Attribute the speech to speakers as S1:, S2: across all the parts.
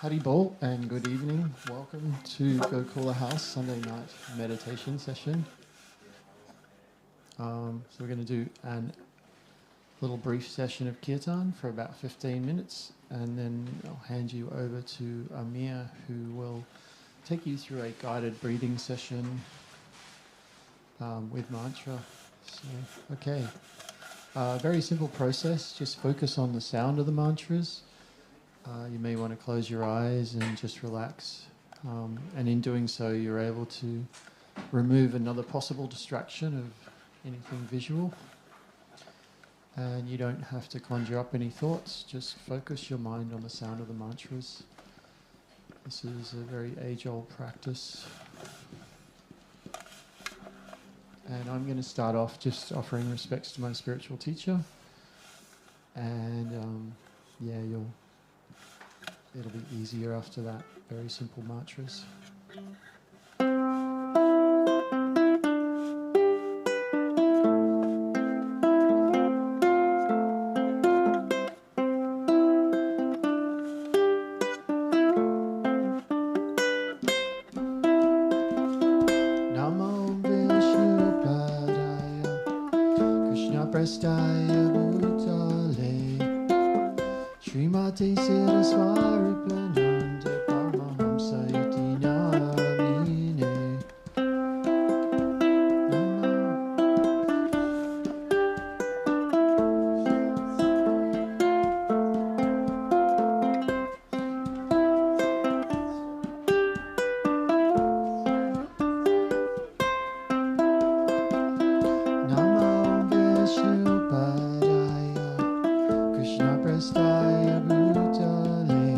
S1: Howdy Ball and good evening. Welcome to Gokula House Sunday night meditation session. So we're going to do a little brief session of kirtan for about 15 minutes, and then I'll hand you over to Amir, who will take you through a guided breathing session with mantra. So, okay. Very simple process. Just focus on the sound of the mantras. You may want to close your eyes and just relax. And in doing so, you're able to remove another possible distraction of anything visual. And you don't have to conjure up any thoughts. Just focus your mind on the sound of the mantras. This is a very age-old practice. And I'm going to start off just offering respects to my spiritual teacher. And it'll be easier after that. Very simple mantras. Namo Vishnupadaya Krishna Prastaya Bhutale Srimati Saraswaripananda Paramahamsa Iti Namine. Namo Vishnupadaya Krishna Prastaya Bhutale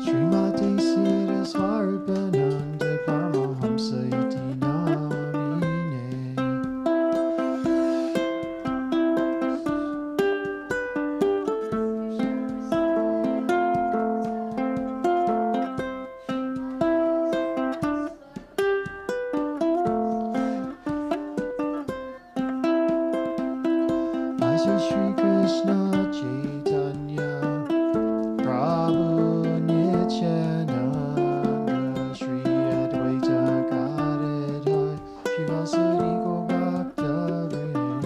S1: Srimati Saraswaripananda Paramahamsa Iti Namine. Asa Shri Krishna Chaitanya Prabhu Nityananda Shri Advaita Gadadhar Shivasari Gaurabhakta Vrindam.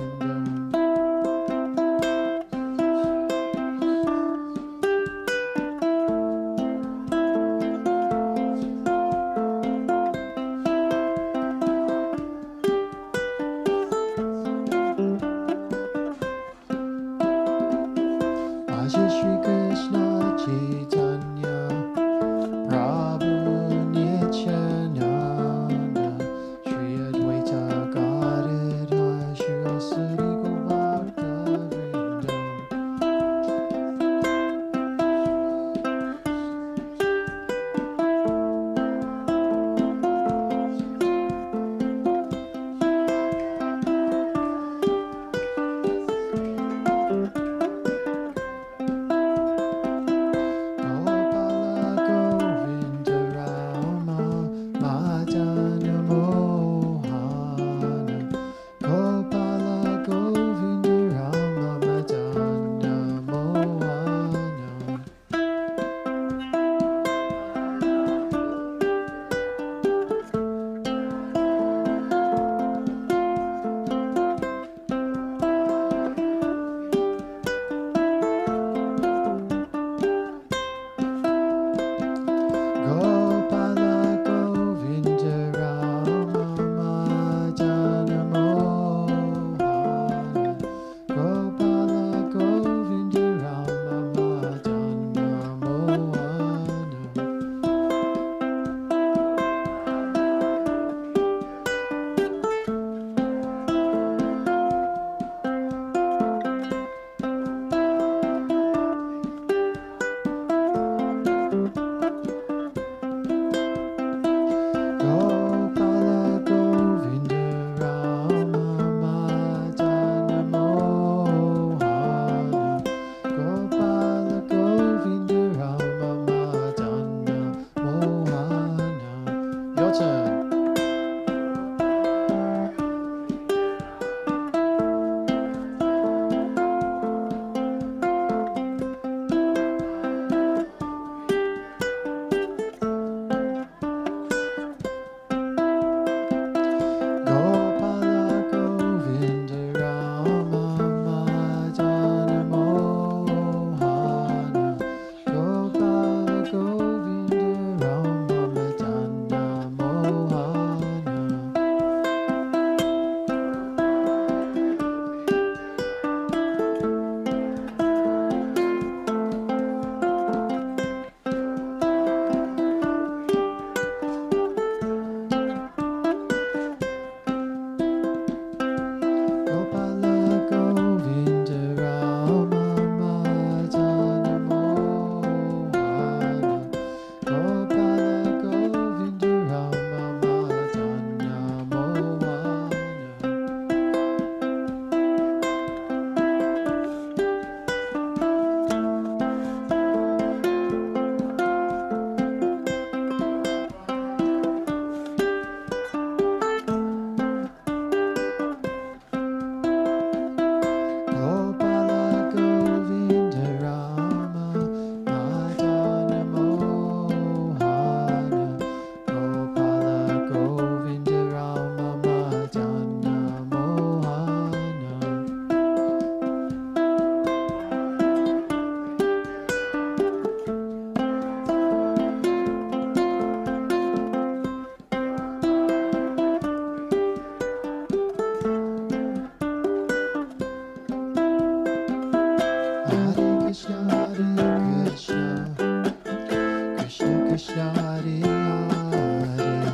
S1: Krishna, Hare Hare,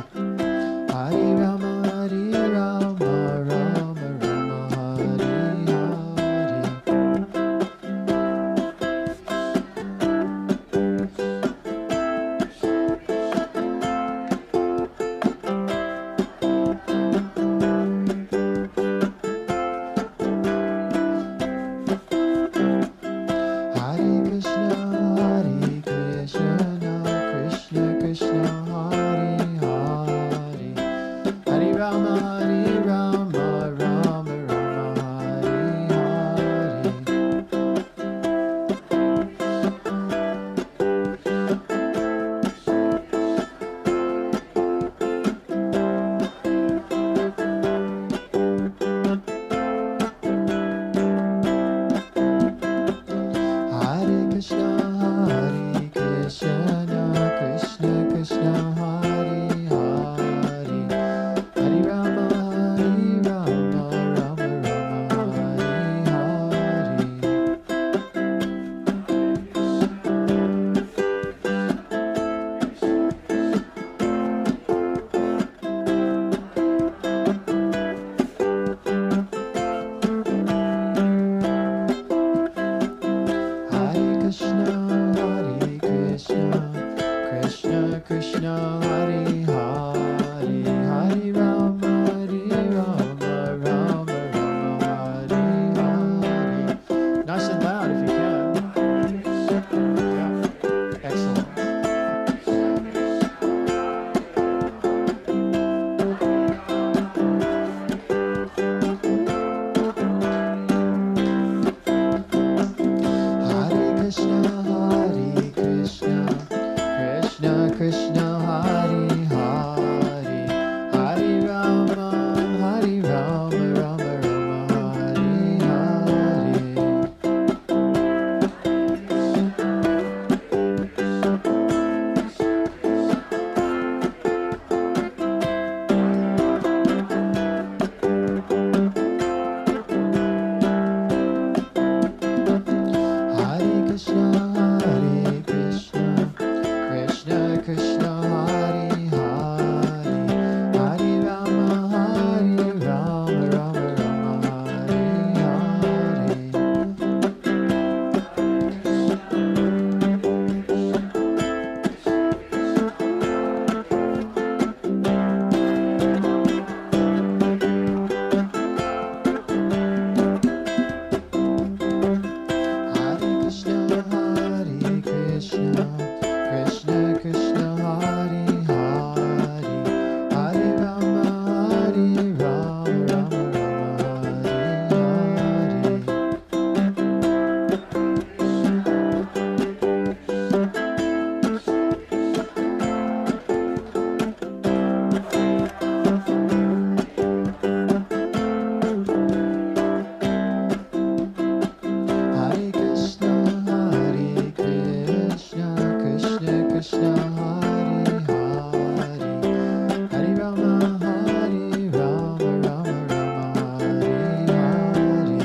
S1: Hare Rama, Rama Rama, Hare Hare. Hare Krishna, Krishna Krishna, Hare Hare, Hare Rama, Rama Rama, Hare Hare. Hare Krishna, Krishna Krishna, Hare Hare, Hare Rama, Rama Rama, Hare Krishna, Krishna Krishna, Hare Hare, Hare Rama, Rama Rama, Hare Hare. Nice and loud if you can. Yeah, excellent. Hare Krishna, Krishna Krishna, Hare Hare, Hare Rama, Rama Rama, Hare Hare. Hare Krishna, Krishna Krishna, Hare Hare, Hare Rama, Rama Rama, Hare Hare. Hare Krishna, Krishna Krishna, Hare Hare, Hare Rama, Rama Rama, Hare Hare Krishna, Krishna Krishna, Hare Hare, Hare Rama, Rama Rama, Hare Hare.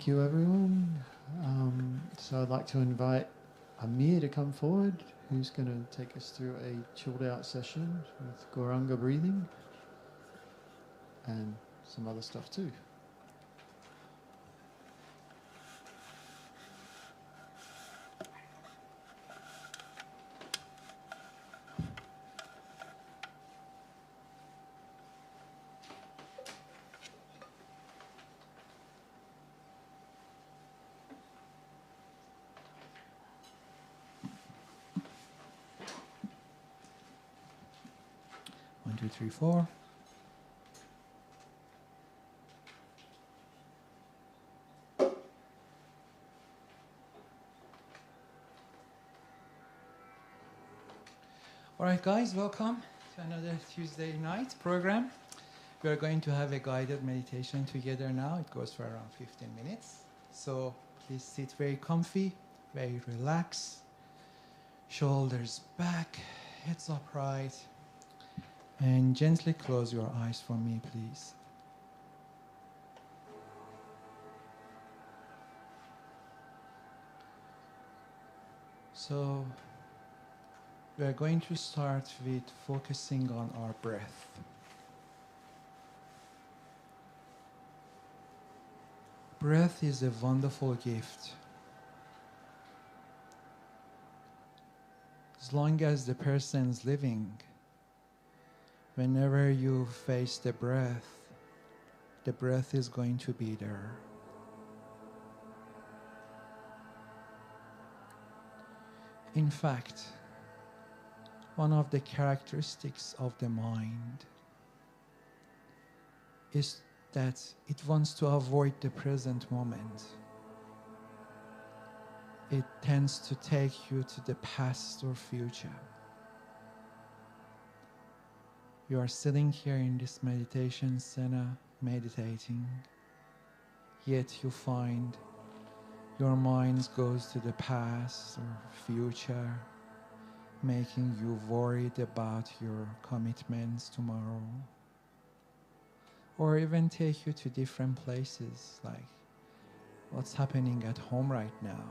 S1: thank you, everyone. So I'd like to invite Amir to come forward, who's going to take us through a chilled out session with Goranga breathing and some other stuff too.
S2: One, two, three, four. All right, guys, welcome to another Tuesday night program. We are going to have a guided meditation together now. It goes for around 15 minutes. So please sit very comfy, very relaxed. Shoulders back, heads upright. And gently close your eyes for me, please. So we are going to start with focusing on our breath. Breath is a wonderful gift. As long as the person's living, whenever you face the breath is going to be there. In fact, one of the characteristics of the mind is that it wants to avoid the present moment. It tends to take you to the past or future. You are sitting here in this meditation center, meditating, yet you find your mind goes to the past or future, making you worried about your commitments tomorrow, or even take you to different places, like what's happening at home right now,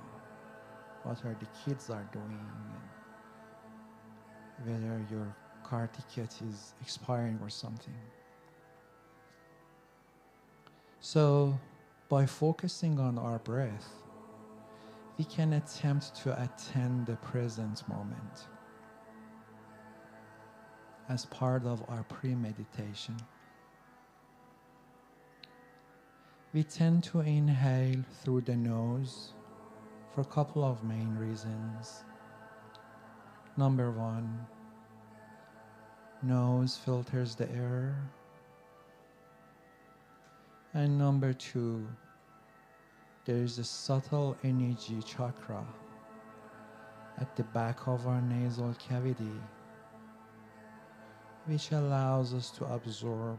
S2: what are the kids are doing, and whether your car ticket is expiring or something. So by focusing on our breath, we can attempt to attend the present moment as part of our pre-meditation. We tend to inhale through the nose for a couple of main reasons. Number one, nose filters the air. And number two, there is a subtle energy chakra at the back of our nasal cavity, which allows us to absorb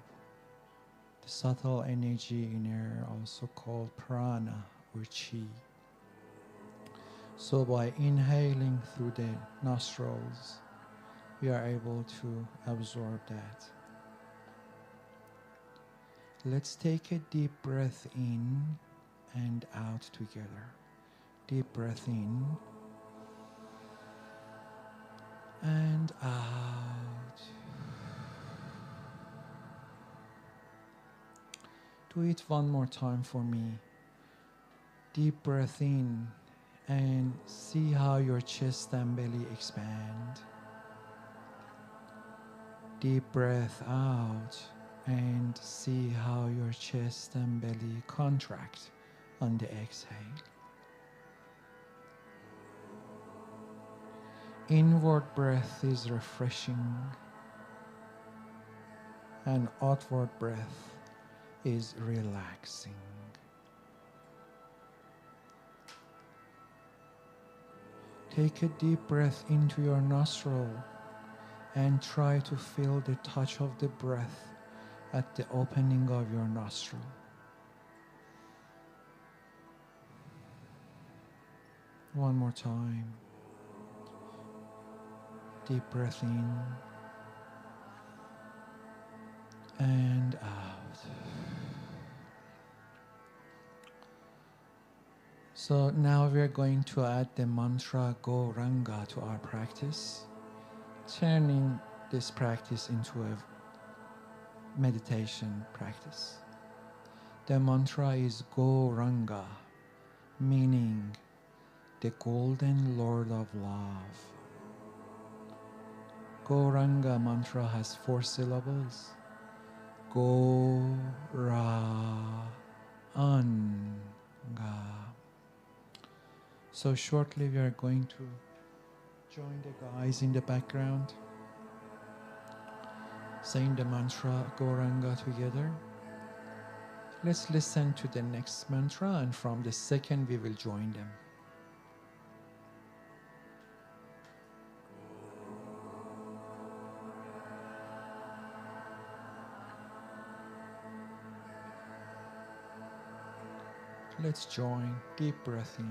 S2: the subtle energy in air, also called prana or chi. So by inhaling through the nostrils, we are able to absorb that. Let's take a deep breath in and out together. Deep breath in and out. Do it one more time for me. Deep breath in and see how your chest and belly expand. Deep breath out and see how your chest and belly contract on the exhale. Inward breath is refreshing, and outward breath is relaxing. Take a deep breath into your nostril and try to feel the touch of the breath at the opening of your nostril. One more time. Deep breath in and out. So now we're going to add the mantra Goranga to our practice, turning this practice into a meditation practice. The mantra is Goranga, meaning the golden Lord of Love. Goranga mantra has 4 syllables. Go, ra, anga. So shortly we are going to join the guys in the background, saying the mantra Goranga together. Let's listen to the next mantra, and from the second we will join them. Let's join. Deep breath in.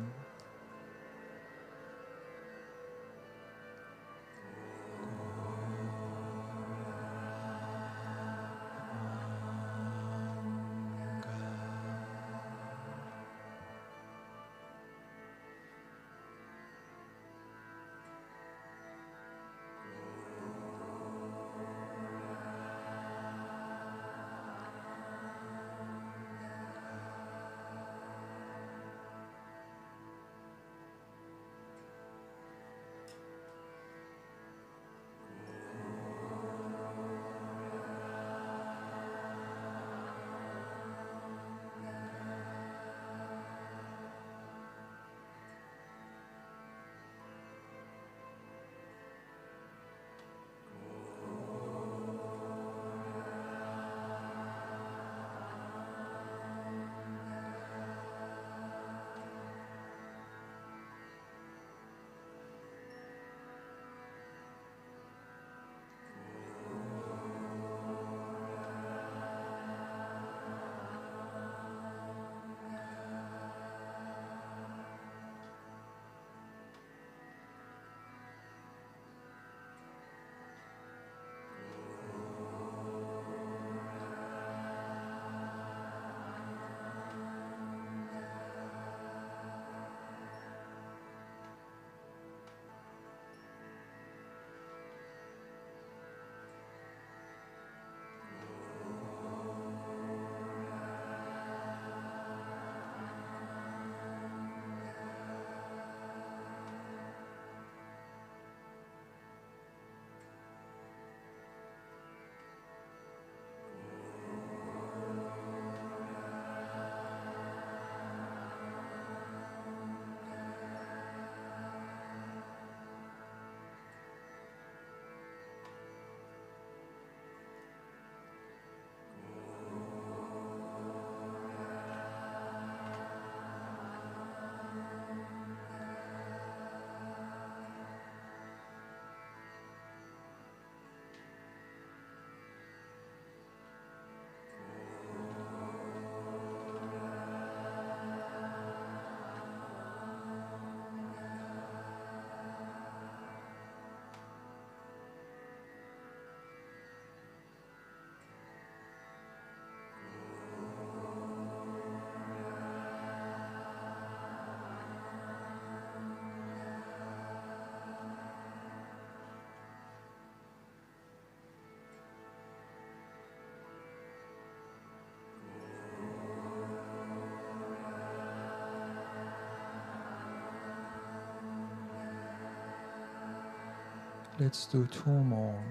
S2: Let's do 2 more.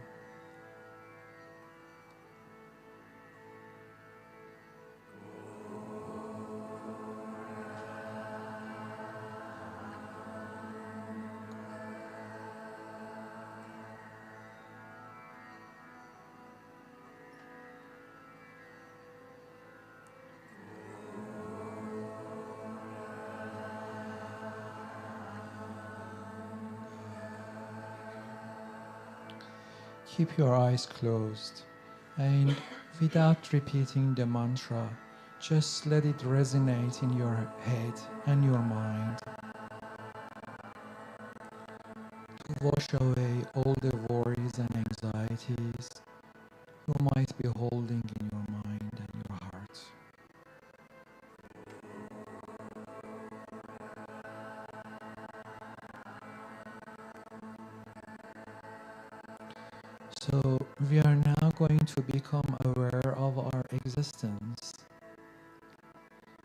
S2: Keep your eyes closed, and without repeating the mantra, just let it resonate in your head and your mind to wash away all the worries and anxieties you might be holding in your mind and your heart. So we are now going to become aware of our existence.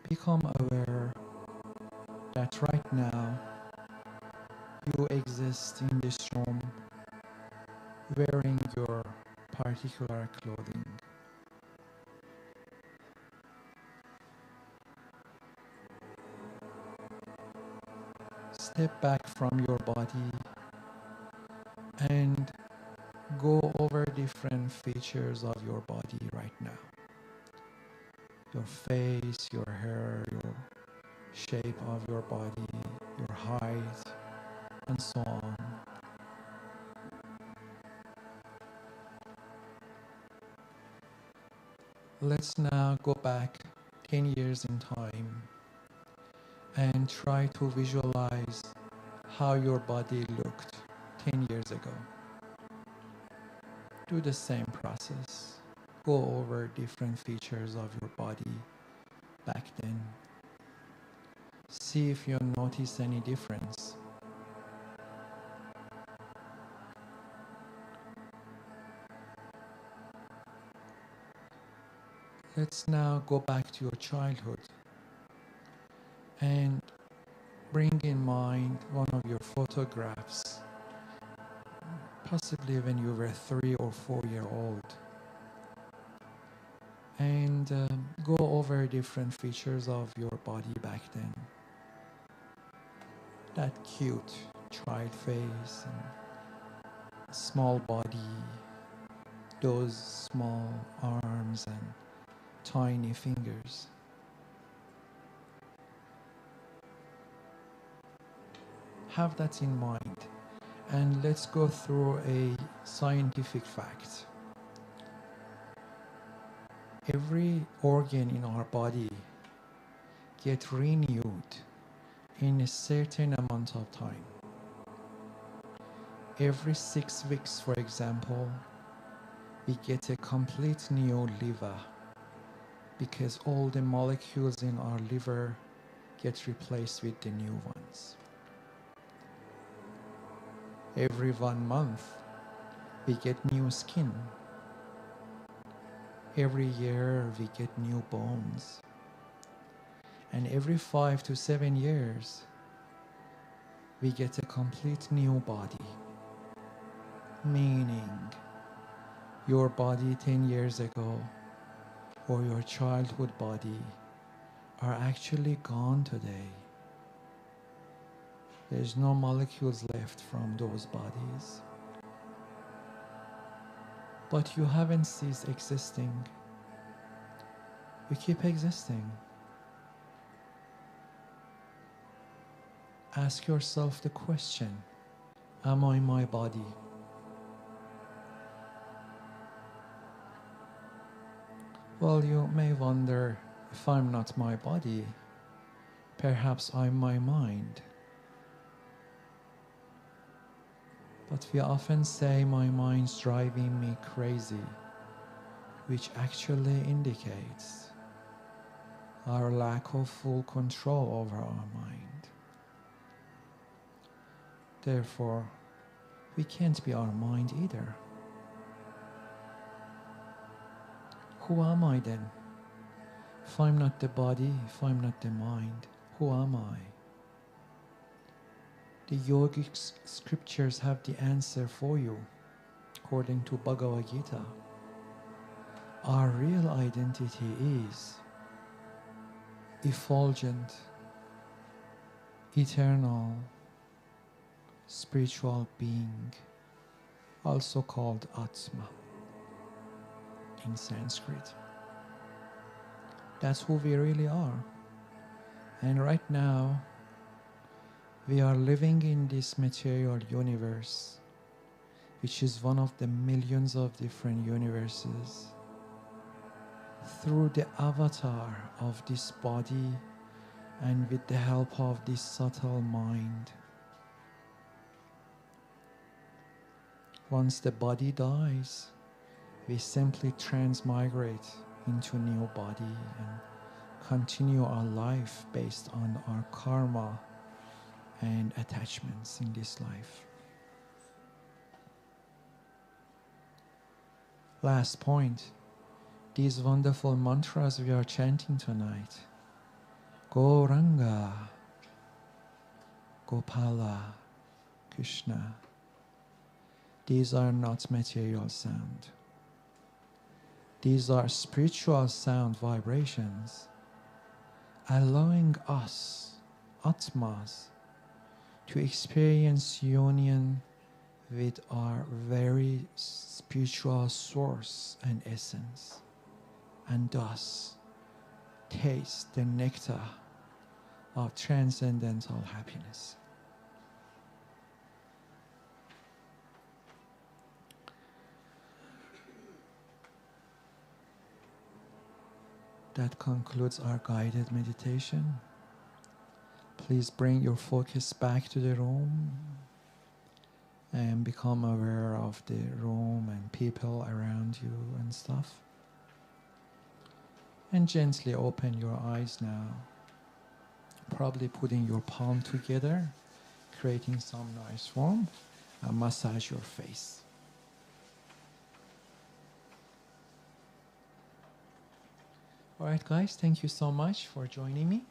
S2: Become aware that right now you exist in this room wearing your particular clothing. Step back from your body and go over different features of your body right now. Your face, your hair, your shape of your body, your height, and so on. Let's now go back 10 years in time and try to visualize how your body looked 10 years ago. Do the same process. Go over different features of your body back then. See if you notice any difference. Let's now go back to your childhood and bring in mind one of your photographs, possibly when you were 3 or 4 years old, and go over different features of your body back then. That cute child face and small body, those small arms and tiny fingers. Have that in mind, and let's go through a scientific fact. Every organ in our body gets renewed in a certain amount of time. Every 6 weeks, for example, we get a complete new liver because all the molecules in our liver get replaced with the new ones. Every 1 month, we get new skin. Every year, we get new bones. And every 5 to 7 years, we get a complete new body. Meaning, your body 10 years ago or your childhood body are actually gone today. There's no molecules left from those bodies. But you haven't ceased existing. You keep existing. Ask yourself the question, am I my body? Well, you may wonder, if I'm not my body, perhaps I'm my mind. But we often say my mind's driving me crazy, which actually indicates our lack of full control over our mind. Therefore, we can't be our mind either. Who am I then? If I'm not the body, if I'm not the mind, who am I? The yogic scriptures have the answer for you, according to Bhagavad Gita. Our real identity is effulgent, eternal, spiritual being, also called Atma in Sanskrit. That's who we really are. And right now, we are living in this material universe, which is one of the millions of different universes, through the avatar of this body and with the help of this subtle mind. Once the body dies, we simply transmigrate into a new body and continue our life based on our karma and attachments in this life. Last point. These wonderful mantras we are chanting tonight. Gauranga, Gopala, Krishna. These are not material sound. These are spiritual sound vibrations, allowing us, Atmas, to experience union with our very spiritual source and essence, and thus taste the nectar of transcendental happiness. That concludes our guided meditation. Please bring your focus back to the room and become aware of the room and people around you and stuff. And gently open your eyes now. Probably putting your palm together, creating some nice warmth, and massage your face. All right, guys, thank you so much for joining me.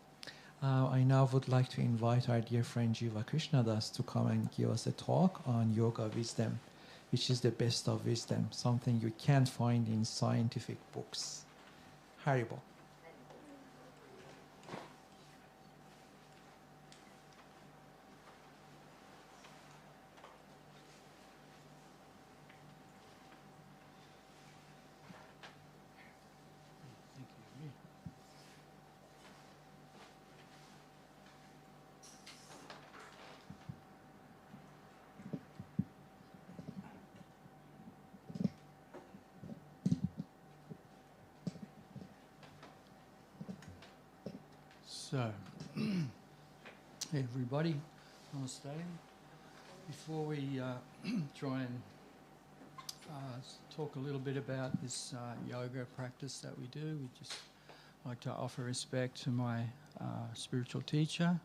S2: I now would like to invite our dear friend Jiva Krishnadas to come and give us a talk on yoga wisdom, which is the best of wisdom, something you can't find in scientific books. Haribo.
S3: So, hey everybody, namaste. Before we try and talk a little bit about this yoga practice that we do, we just like to offer respect to my spiritual teacher.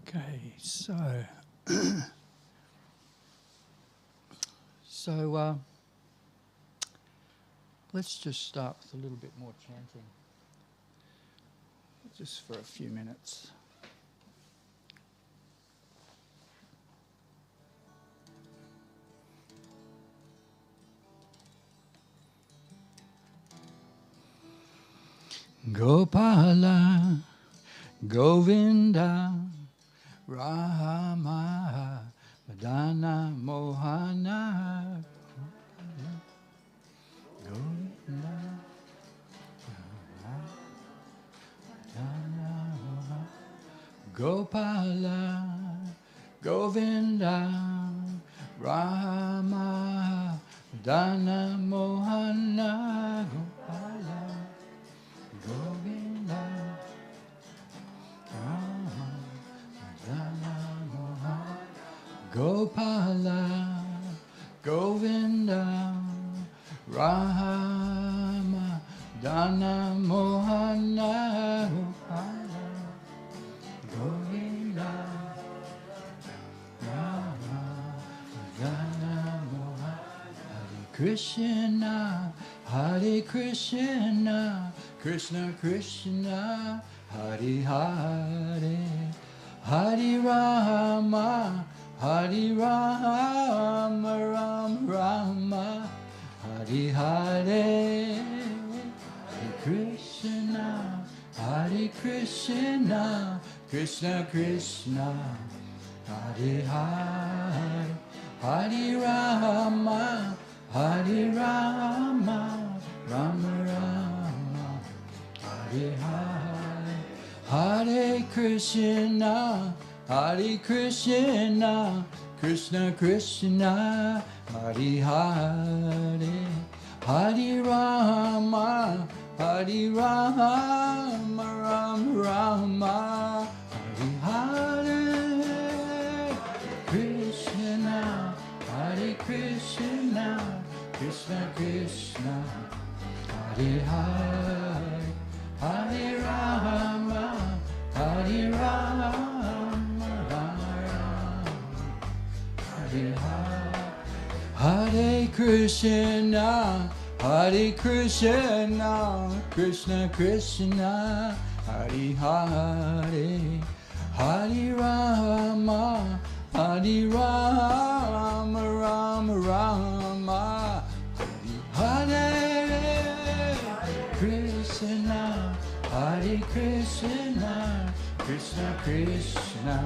S3: Okay, so let's just start with a little bit more chanting, just for a few minutes. Gopala, Govinda, Rama, Madana, Mohana, Govinda, Madana, Mohana, Gopala, Govinda, Rama, Madana, Mohana, Gopala, Govinda, Rama, Gopala, Govinda, Rama, Dana, Mohana, Gopala, Govinda, Rama, Dana, Mohana, Hare Krishna, Krishna Krishna, Hare Hare, Hare Rama, Hare Rama, Rama Rama, Hare Hare, Hare Krishna, Krishna Krishna, Hare Hare, Hare Rama, Hare Rama, Rama Rama, Hare Hare, Hare Krishna, Krishna Krishna, Hare Hare, Hare Rama, Hare Rama, Rama Rama, Hare Hare, Krishna, Krishna Krishna, Hare Hare, Hare Rama, Hare Rama, Rama Rama, Hare Hare. Hare Krishna, Hare Krishna, Krishna Krishna, Hare Hare, Hare Rama, Hare Rama, Rama Rama, Hare Hare. Krishna, Hare Krishna, Krishna Krishna,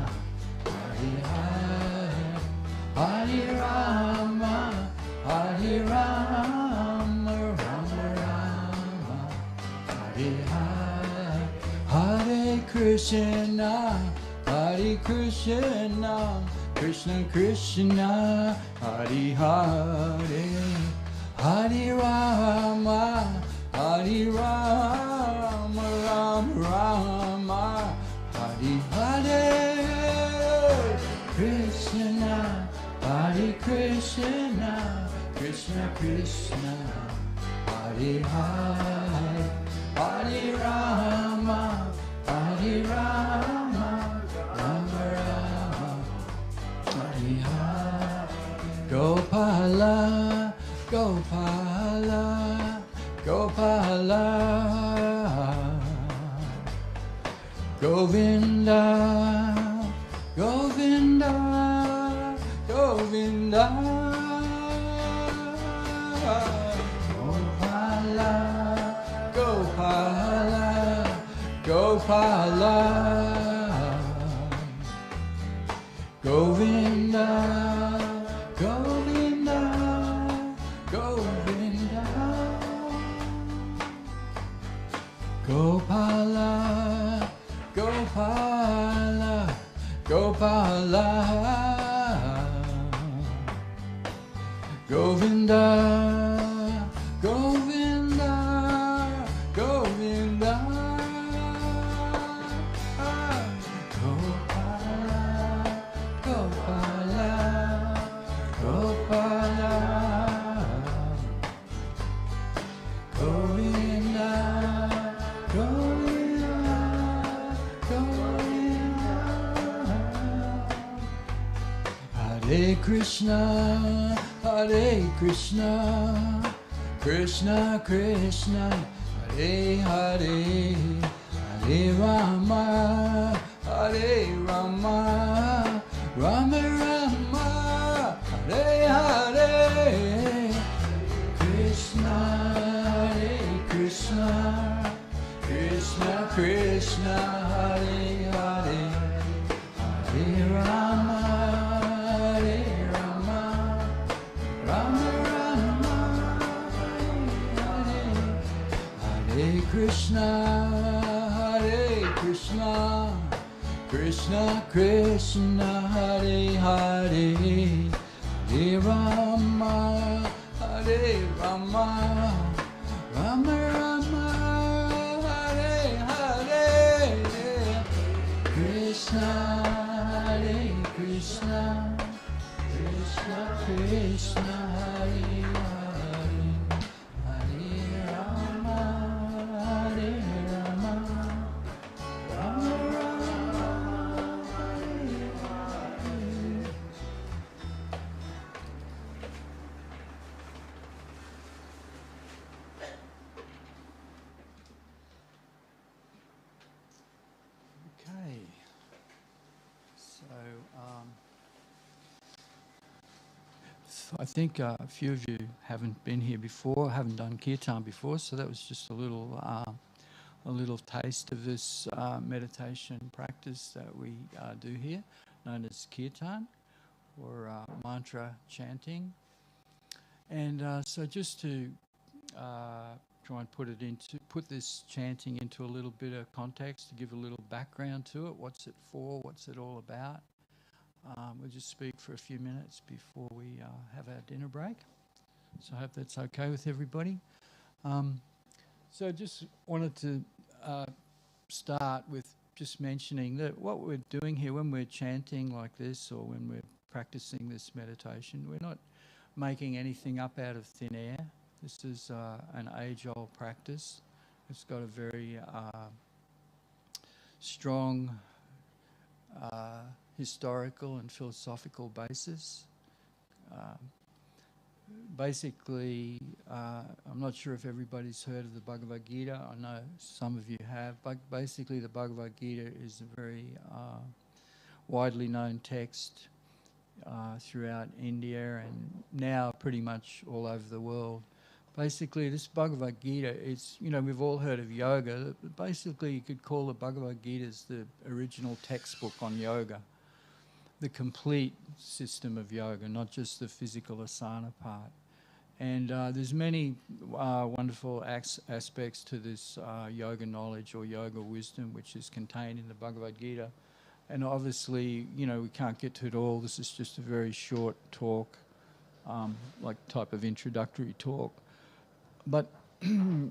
S3: Hare Hare, Hare Rama, Hare Rama, Rama Rama, Hare Hare. Hare Krishna, Hare Krishna, Krishna Krishna, Hare Hare, Hare Rama, Hare Rama, Rama Rama, Hare Hare. Krishna, Hare Krishna, Krishna Krishna, Hare Hare, Hare Rama, Hare Rama, Rama Rama, Hare Hare. Gopala, Gopala, Gopala, Govinda, Govinda, Govinda, Gopala, Gopala, Gopala, Govinda, Govinda, Govinda, Gopala, Gopala, Gopala, Govinda, Govinda, Govinda, Gopala, Gopala, Gopala, Govinda, Govinda, Govinda. Hare Krishna, Hare Krishna, Krishna Krishna, Hare Hare, Hare Rama, Hare Rama, Rama Rama, Hare Hare. Krishna, Hare Krishna, Krishna Krishna, Hare Hare, Hare Rama, Hare Rama, Rama Rama, Hare Hare. Hare Krishna, Hare Krishna, Krishna Krishna, Hare Hare, Hare Rama, Hare Rama, Rama Rama, Hare Hare. Krishna, Hare Krishna, Krishna Krishna, Hare Hare, Hare Rama, Hare Rama, Rama Rama, Hare Hare. Okay, so I think a few of you haven't been here before, haven't done kirtan before, so that was just a little taste of this meditation practice that we do here, known as kirtan, or mantra chanting. And so just to try and put this chanting into a little bit of context, to give a little background to it. What's it for? What's it all about? We'll just speak for a few minutes before we have our dinner break. So I hope that's okay with everybody. So just wanted to start with just mentioning that what we're doing here when we're chanting like this, or when we're practicing this meditation, we're not making anything up out of thin air. This is an age-old practice. It's got a very strong historical and philosophical basis. Basically, I'm not sure if everybody's heard of the Bhagavad Gita. I know some of you have. But basically, the Bhagavad Gita is a very widely known text throughout India and now pretty much all over the world. Basically, this Bhagavad Gita, it's, you know, we've all heard of yoga. Basically, you could call the Bhagavad Gita as the original textbook on yoga, the complete system of yoga, not just the physical asana part. And there's many wonderful aspects to this yoga knowledge or yoga wisdom, which is contained in the Bhagavad Gita. And obviously, you know, we can't get to it all. This is just a very short talk, like type of introductory talk. But we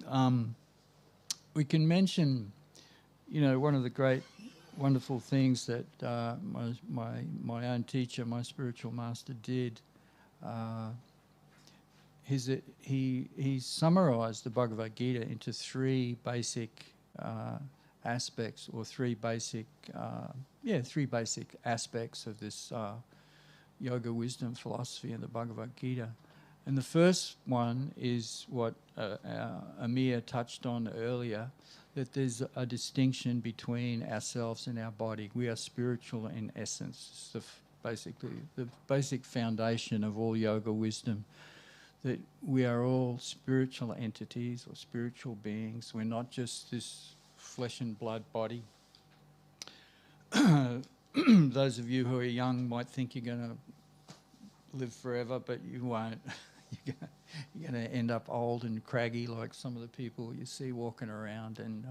S3: can mention, you know, one of the great, wonderful things that my own teacher, my spiritual master, did. Is that he summarized the Bhagavad Gita into three basic aspects, or three basic aspects of this yoga wisdom philosophy in the Bhagavad Gita. And the first one is what Amir touched on earlier, that there's a distinction between ourselves and our body. We are spiritual in essence. It's basically the basic foundation of all yoga wisdom, that we are all spiritual entities or spiritual beings. We're not just this flesh and blood body. Those of you who are young might think you're going to live forever, but you won't. You're going to end up old and craggy like some of the people you see walking around. And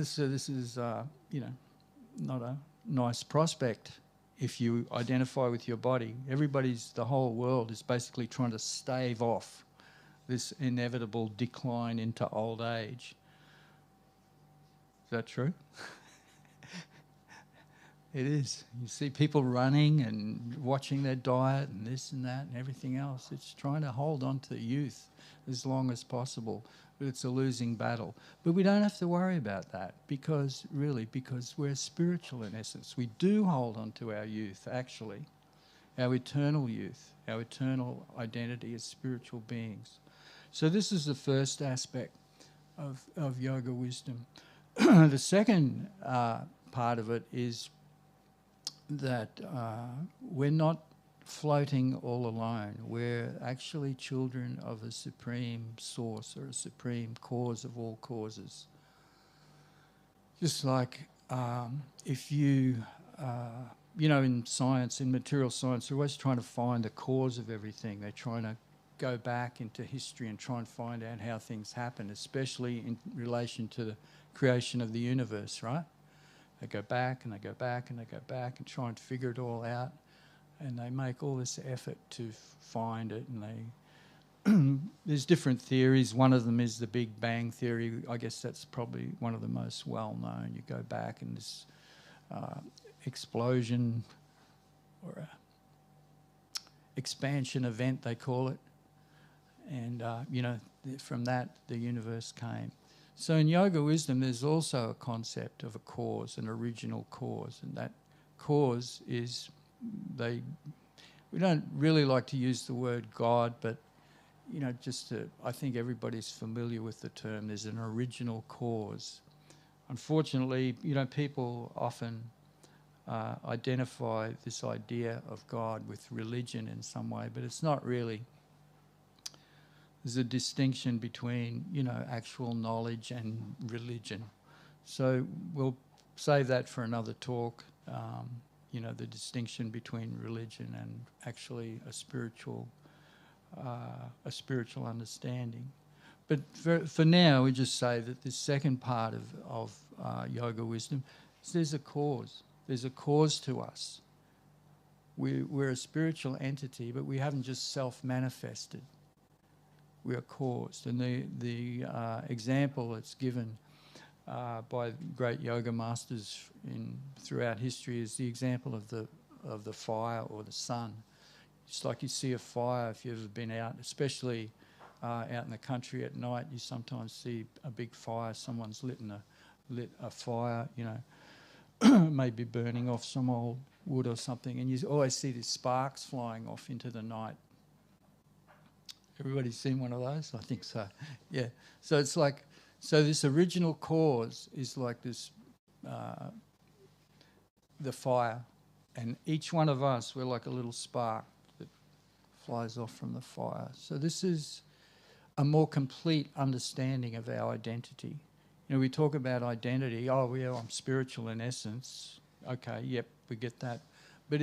S3: so this is, you know, not a nice prospect if you identify with your body. The whole world is basically trying to stave off this inevitable decline into old age. Is that true? It is. You see people running and watching their diet and this and that and everything else. It's trying to hold on to youth as long as possible, but it's a losing battle. But we don't have to worry about that because we're spiritual in essence. We do hold on to our youth, actually, our eternal youth, our eternal identity as spiritual beings. So this is the first aspect of yoga wisdom. The second part of it is that we're not floating all alone. We're actually children of a supreme source or a supreme cause of all causes. Just like if you know, in science, in material science, they're always trying to find the cause of everything. They're trying to go back into history and try and find out how things happen, especially in relation to the creation of the universe, right? They go back and they go back and they go back and try and figure it all out, and they make all this effort to find it. And there's different theories. One of them is the Big Bang theory. I guess that's probably one of the most well-known. You go back and this explosion or a expansion event, they call it, and you know, from that the universe came. So in yoga wisdom, there's also a concept of a cause, an original cause, and that cause is, we don't really like to use the word God, but you know, I think everybody's familiar with the term. There's an original cause. Unfortunately, you know, people often identify this idea of God with religion in some way, but it's not really. There's a distinction between, you know, actual knowledge and religion. So we'll save that for another talk, you know, the distinction between religion and actually a spiritual understanding. But for now, we just say that this second part of yoga wisdom is there's a cause. There's a cause to us. We're a spiritual entity, but we haven't just self-manifested. We are caused. And the example that's given by great yoga masters throughout history is the example of the fire or the sun. It's like you see a fire if you've ever been out, especially out in the country at night. You sometimes see a big fire. Someone's lit a fire, you know, maybe burning off some old wood or something, and you always see these sparks flying off into the night. Everybody's seen one of those? I think so. Yeah. So it's like, so this original cause is like this, the fire, and each one of us, we're like a little spark that flies off from the fire. So this is a more complete understanding of our identity. You know, we talk about identity. Oh, yeah, I'm spiritual in essence. Okay, yep, we get that. But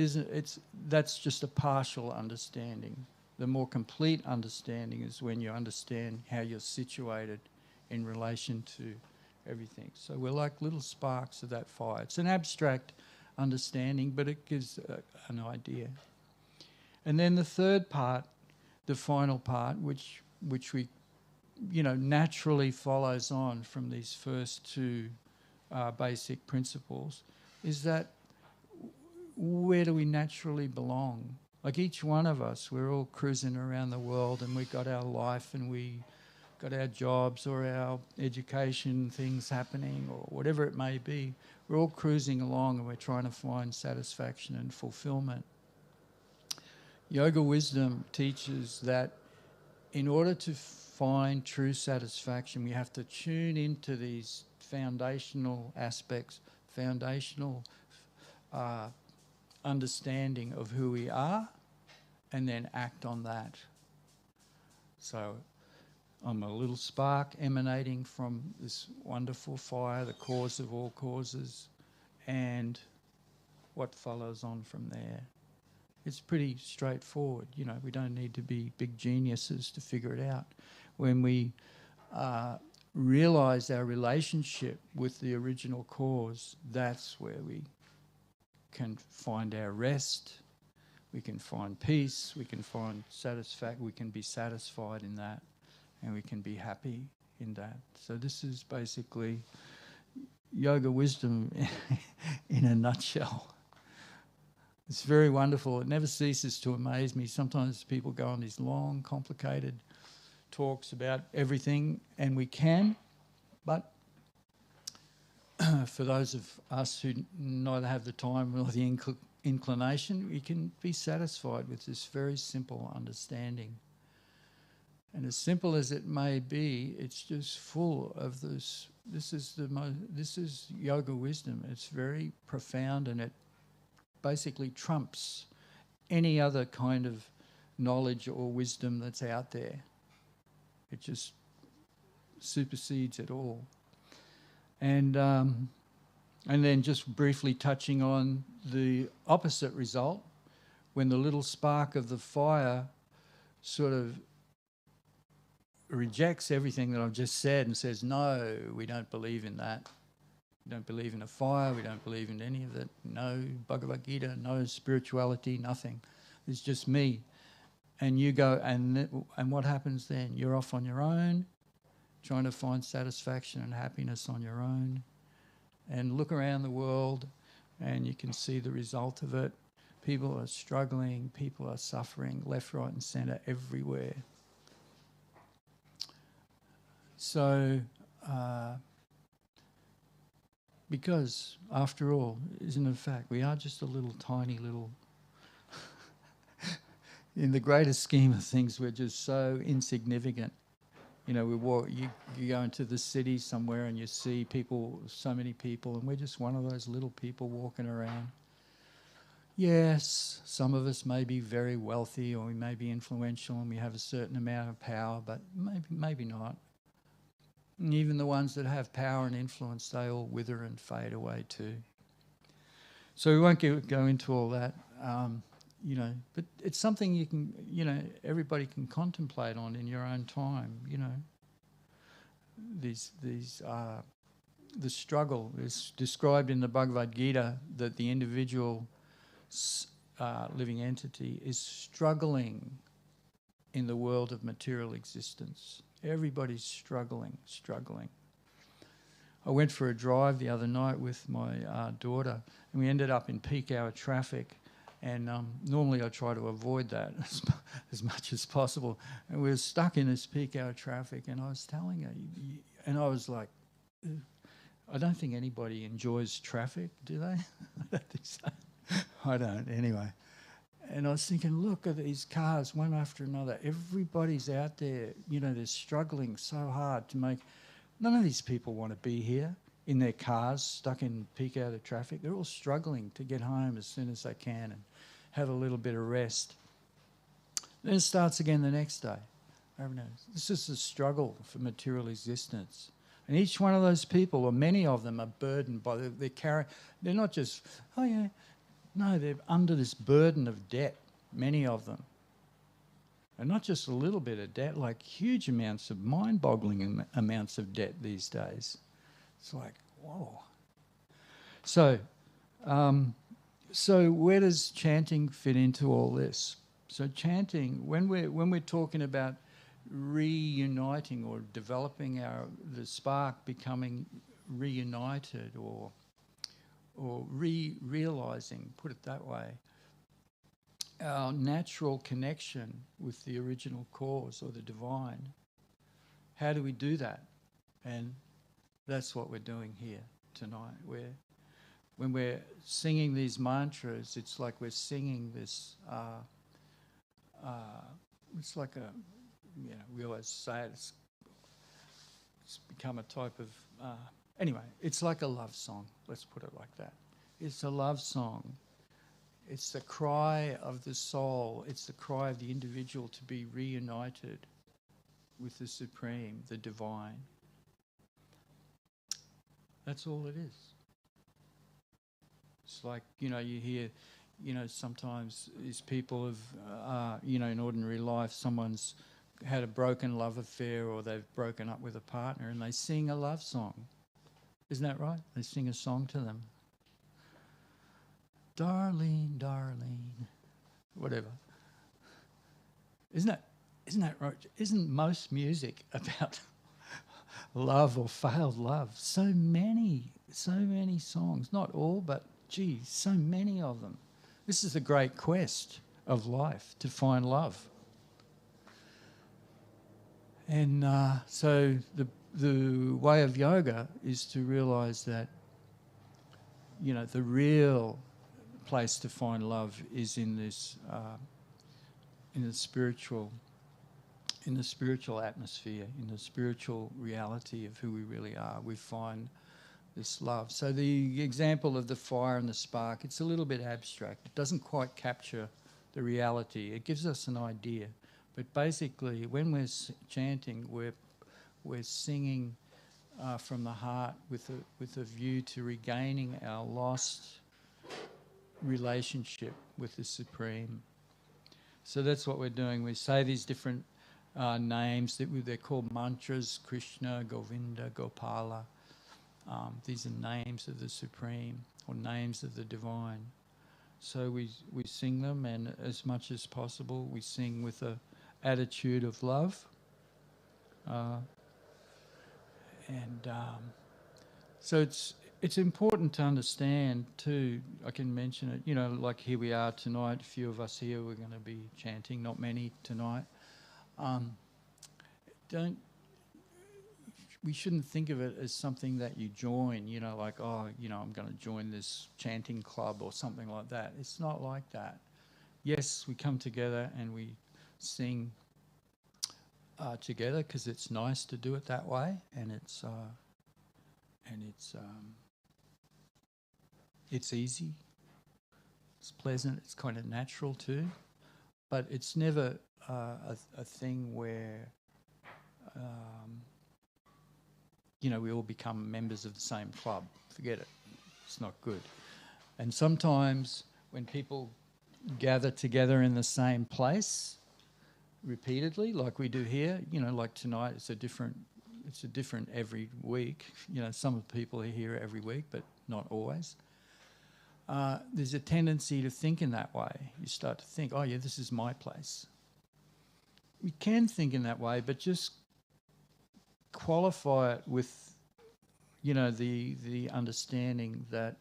S3: that's just a partial understanding. The more complete understanding is when you understand how you're situated in relation to everything. So we're like little sparks of that fire. It's an abstract understanding, but it gives an idea. And then the third part, the final part, which we, you know, naturally follows on from these first two basic principles, is that where do we naturally belong? Like each one of us, we're all cruising around the world, and we've got our life, and we got our jobs or our education things happening or whatever it may be. We're all cruising along, and we're trying to find satisfaction and fulfillment. Yoga wisdom teaches that in order to find true satisfaction, we have to tune into these foundational aspects, foundational understanding of who we are, and then act on that. So I'm a little spark emanating from this wonderful fire, the cause of all causes, and what follows on from there. It's pretty straightforward. You know, we don't need to be big geniuses to figure it out. When we realize our relationship with the original cause, that's where we can find our rest, we can find peace, we can find satisfaction, we can be satisfied in that, and we can be happy in that. So this is basically yoga wisdom in a nutshell. It's very wonderful. It never ceases to amaze me. Sometimes people go on these long, complicated talks about everything, and we can, but for those of us who neither have the time nor the inclination, we can be satisfied with this very simple understanding. And as simple as it may be, it's just full of this. This is yoga wisdom. It's very profound, and it basically trumps any other kind of knowledge or wisdom that's out there. It just supersedes it all. And then just briefly touching on the opposite result, when the little spark of the fire sort of rejects everything that I've just said and says, no, we don't believe in that. We don't believe in a fire, we don't believe in any of it. No Bhagavad Gita, no spirituality, nothing. It's just me. And you go, and what happens then? You're off on your own, trying to find satisfaction and happiness on your own, and look around the world and you can see the result of it. People are struggling, people are suffering left, right and centre everywhere. So, because after all, isn't it a fact, we are just a little tiny little, in the greater scheme of things, we're just so insignificant. You know, we walk. You go into the city somewhere and you see people, so many people, and we're just one of those little people walking around. Yes, some of us may be very wealthy, or we may be influential, and we have a certain amount of power, but maybe not. And even the ones that have power and influence, they all wither and fade away too. So we won't go into all that. You know, but it's something you can, you know, everybody can contemplate on in your own time. You know, the struggle is described in the Bhagavad Gita, that the individual living entity is struggling in the world of material existence. Everybody's struggling. I went for a drive the other night with my daughter, and we ended up in peak hour traffic. And normally I try to avoid that as much as possible. And we were stuck in this peak hour traffic, and I was telling her, and I was like, I don't think anybody enjoys traffic, do they? I don't think so. I don't, anyway. And I was thinking, look at these cars, one after another. Everybody's out there, you know, they're struggling so hard to make... None of these people want to be here in their cars, stuck in peak hour traffic. They're all struggling to get home as soon as they can and have a little bit of rest. Then it starts again the next day. This is a struggle for material existence. And each one of those people, or many of them, are burdened by their carry. They're not just, oh yeah, no, they're under this burden of debt, many of them. And not just a little bit of debt, like huge amounts of mind-boggling amounts of debt these days. It's like, whoa. So where does chanting fit into all this? So chanting, when we're talking about reuniting or developing the spark becoming reunited or realizing, put it that way, our natural connection with the original cause or the divine. How do we do that? And that's what we're doing here tonight. When we're singing these mantras, it's like we're singing this, it's like a, you know, we always say it, it's become a type of, anyway, it's like a love song, let's put it like that. It's a love song. It's the cry of the soul, it's the cry of the individual to be reunited with the Supreme, the Divine. That's all it is. It's like, you know, you hear, you know, sometimes these people have, you know, in ordinary life, someone's had a broken love affair or they've broken up with a partner and they sing a love song. Isn't that right? They sing a song to them. Darling, darling, whatever. Isn't that right? Isn't most music about love or failed love? So many songs. Not all, but gee, so many of them. This is a great quest of life, to find love. And so the way of yoga is to realise that, you know, the real place to find love is in this, in the spiritual atmosphere, in the spiritual reality of who we really are. We find this love. So the example of the fire and the spark, it's a little bit abstract. It doesn't quite capture the reality. It gives us an idea. But basically, when we're chanting, we're singing from the heart with a view to regaining our lost relationship with the Supreme. So that's what we're doing. We say these different names. They're called mantras: Krishna, Govinda, Gopala. These are names of the Supreme or names of the Divine. So we sing them, and as much as possible, we sing with a attitude of love. So it's important to understand too, I can mention it, you know, like here we are tonight, a few of us here, we're going to be chanting, not many tonight. We shouldn't think of it as something that you join, you know, like, oh, you know, I'm going to join this chanting club or something like that. It's not like that. Yes, we come together and we sing together because it's nice to do it that way, and it's easy, it's pleasant, it's kind of natural too, but it's never a thing where you know, we all become members of the same club. Forget it. It's not good. And sometimes when people gather together in the same place repeatedly, like we do here, you know, like tonight, it's a different every week. You know, some of the people are here every week, but not always. There's a tendency to think in that way. You start to think, oh yeah, this is my place. We can think in that way, but just qualify it with, you know, the understanding that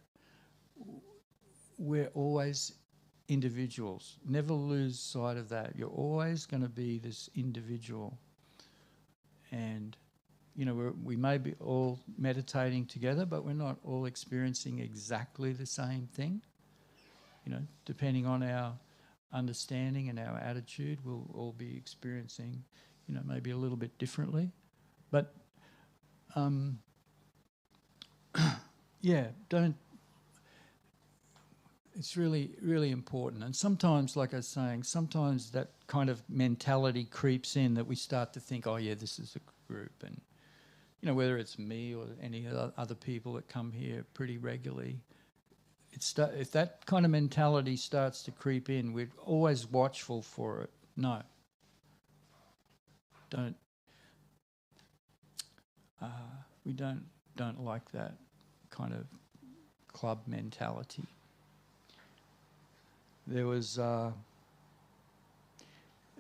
S3: we're always individuals. Never lose sight of that. You're always going to be this individual. And, you know, we may be all meditating together, but we're not all experiencing exactly the same thing. You know, depending on our understanding and our attitude, we'll all be experiencing, you know, maybe a little bit differently. But, yeah, it's really, really important. And sometimes, like I was saying, sometimes that kind of mentality creeps in that we start to think, oh yeah, this is a group. And, you know, whether it's me or any other people that come here pretty regularly, if that kind of mentality starts to creep in, we're always watchful for it. No. We don't like that kind of club mentality. There was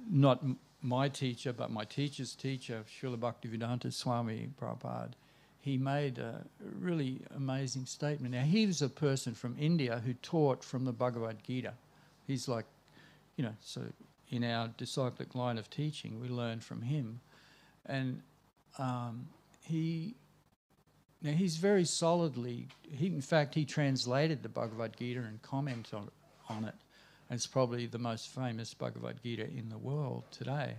S3: not my teacher, but my teacher's teacher, Srila Bhaktivedanta Swami Prabhupada. He made a really amazing statement. Now, he was a person from India who taught from the Bhagavad Gita. He's like, you know, so in our disciplic line of teaching, we learn from him. And he's very solidly, in fact, he translated the Bhagavad Gita and commented on it. And it's probably the most famous Bhagavad Gita in the world today.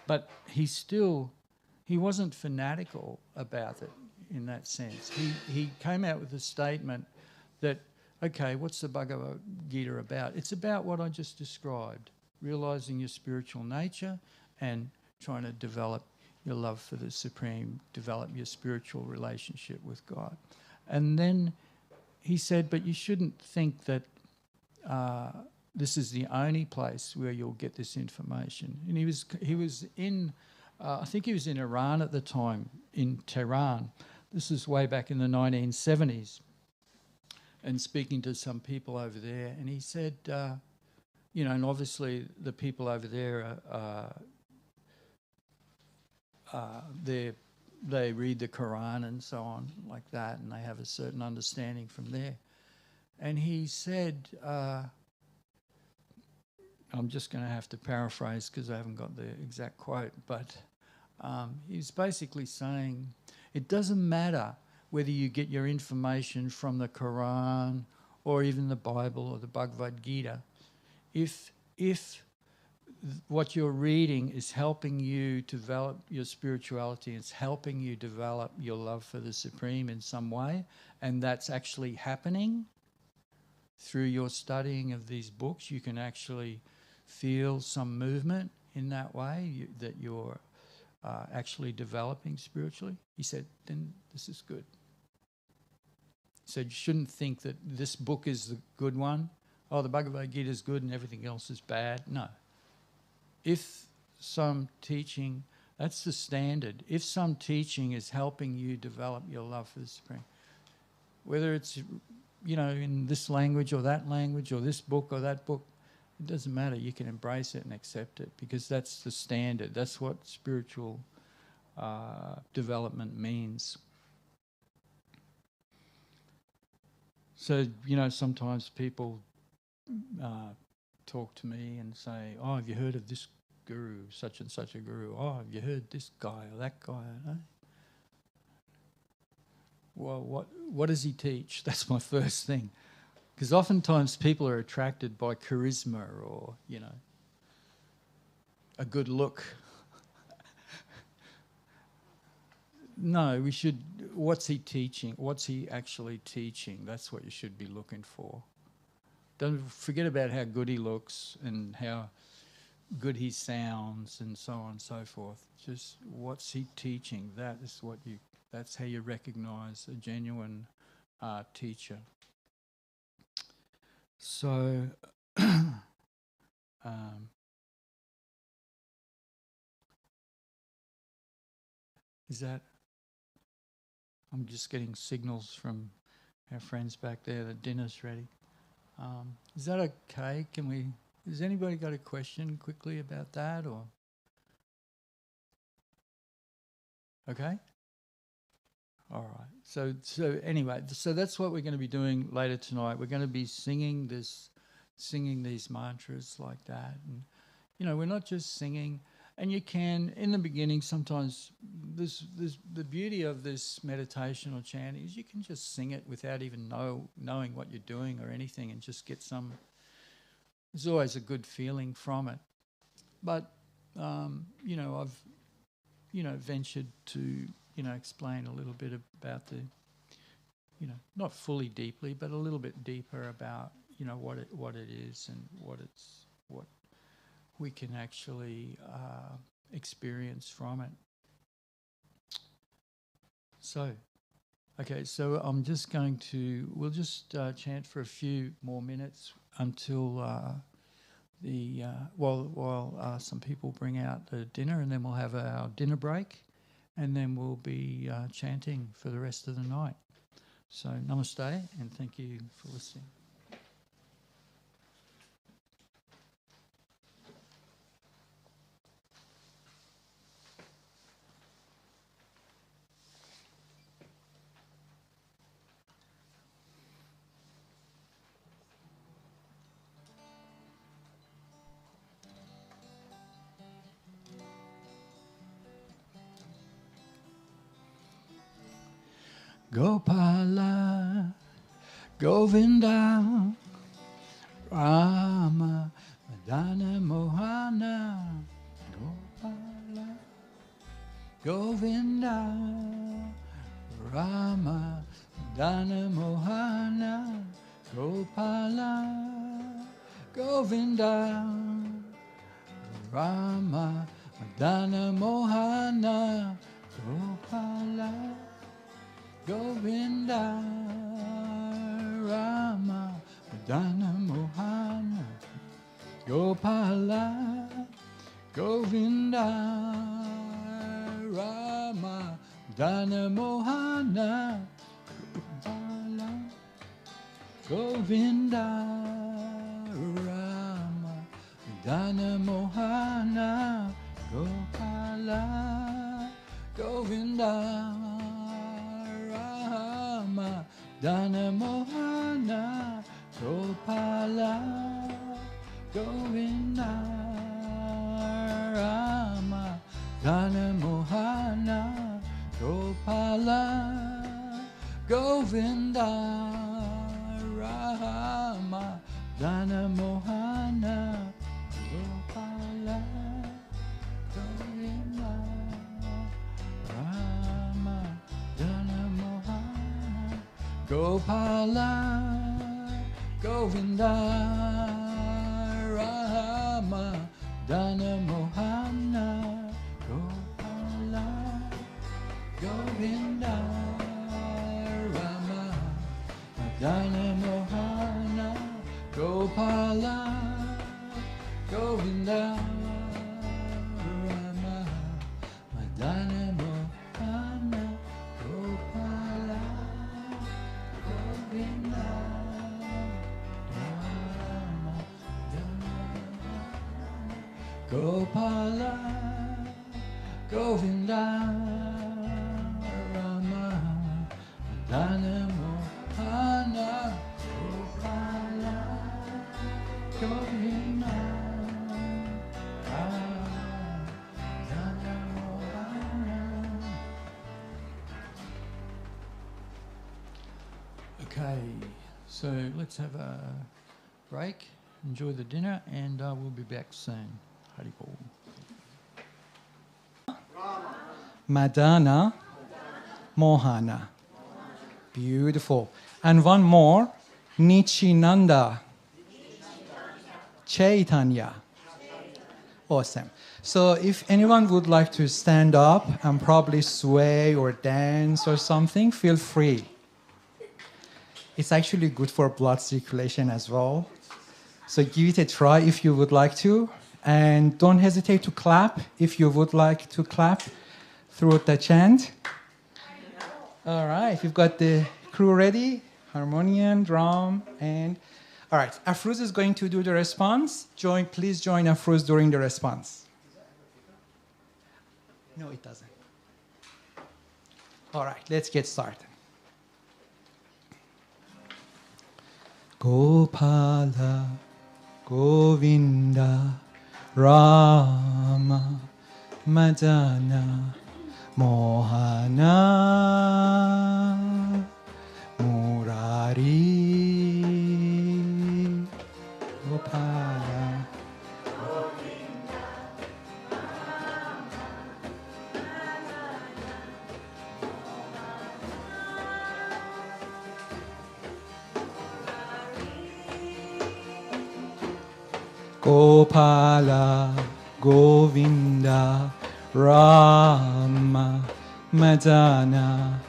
S3: But he wasn't fanatical about it in that sense. He came out with a statement that, okay, what's the Bhagavad Gita about? It's about what I just described, realising your spiritual nature and trying to develop your love for the Supreme, develop your spiritual relationship with God. And then he said, but you shouldn't think that this is the only place where you'll get this information. And he was in, I think he was in Iran at the time, in Tehran. This is way back in the 1970s. And speaking to some people over there, and he said, you know, and obviously the people over there they read the Quran and so on like that, and they have a certain understanding from there. And he said, I'm just going to have to paraphrase because I haven't got the exact quote, but he's basically saying it doesn't matter whether you get your information from the Quran or even the Bible or the Bhagavad Gita. If what you're reading is helping you develop your spirituality, it's helping you develop your love for the Supreme in some way, and that's actually happening through your studying of these books, you can actually feel some movement in that way, that you're actually developing spiritually. He said, then this is good. He said, you shouldn't think that this book is the good one. Oh, the Bhagavad Gita is good and everything else is bad. No. If some teaching, that's the standard. If some teaching is helping you develop your love for the Supreme, whether it's, you know, in this language or this book or that book, it doesn't matter. You can embrace it and accept it because that's the standard. That's what spiritual development means. So, you know, sometimes people talk to me and say, oh, have you heard of this guru, such and such a guru? Oh, have you heard this guy or that guy? Well, what does he teach? That's my first thing. Because oftentimes people are attracted by charisma or, you know, a good look. No, what's he teaching? What's he actually teaching? That's what you should be looking for. Don't forget about how good he looks and how good he sounds and so on and so forth. Just what's he teaching? That's how you recognize a genuine teacher. So, is that? I'm just getting signals from our friends back there that dinner's ready. Is that okay? Has anybody got a question quickly about that or? Okay? All right. So anyway, so that's what we're going to be doing later tonight. We're going to be singing this singing these mantras like that. And, you know, we're not just singing. And you can, in the beginning, sometimes the beauty of this meditation or chant is you can just sing it without even knowing what you're doing or anything, and just get some. There's always a good feeling from it. But you know, I've ventured to explain a little bit about the, not fully deeply, but a little bit deeper about what it is and what we can actually experience from it. So, okay, so I'm just going to, we'll just chant for a few more minutes until while some people bring out the dinner, and then we'll have our dinner break, and then we'll be chanting for the rest of the night. So, namaste, and thank you for listening. Gopala, Govinda, Rama, Madana, Mohana, Gopala, Govinda, Rama, Madana, Mohana, Gopala, Govinda, Rama, Madana, Mohana, Gopala, Govinda, Rama, Madana, Mohana, Gopala, Govinda, Rama, Madana, Mohana, Gopala, Govinda, Rama, Madana, Mohana, Gopala, Govinda, Dana Mohana, Gopala, Govinda, Rama, Dana Mohana, Gopala, Govinda, Rama, Dana Mohana, Gopala, Govinda, Rama, Dana Mohana, Gopala, Govinda, Rama, Dana Mohana, Gopala, Govinda, Rama, Dana Mohana, Gopala, Govinda, Rama, Dana Mohana, Gopala, Govinda, Rama, Gopala, Govinda, Rama, Dana Mohana, Gopala, Govinda, Rama, Dana Mohana. Okay, so let's have a break, enjoy the dinner, and we'll be back soon. Haribol.
S2: Madana, Mohana. Beautiful. And one more, Nichinanda, Chaitanya. Awesome. So if anyone would like to stand up and probably sway or dance or something, feel free. It's actually good for blood circulation as well. So give it a try if you would like to. And don't hesitate to clap if you would like to clap through the chant. All right, we've got the crew ready, harmonium, drum, and... All right, Afruz is going to do the response. Please join Afruz during the response. No, it doesn't. All right, let's get started. Gopala, Govinda, Rama, Madana, Mohana, Murari, Gopala. Gopala, Govinda, Rama, Madana,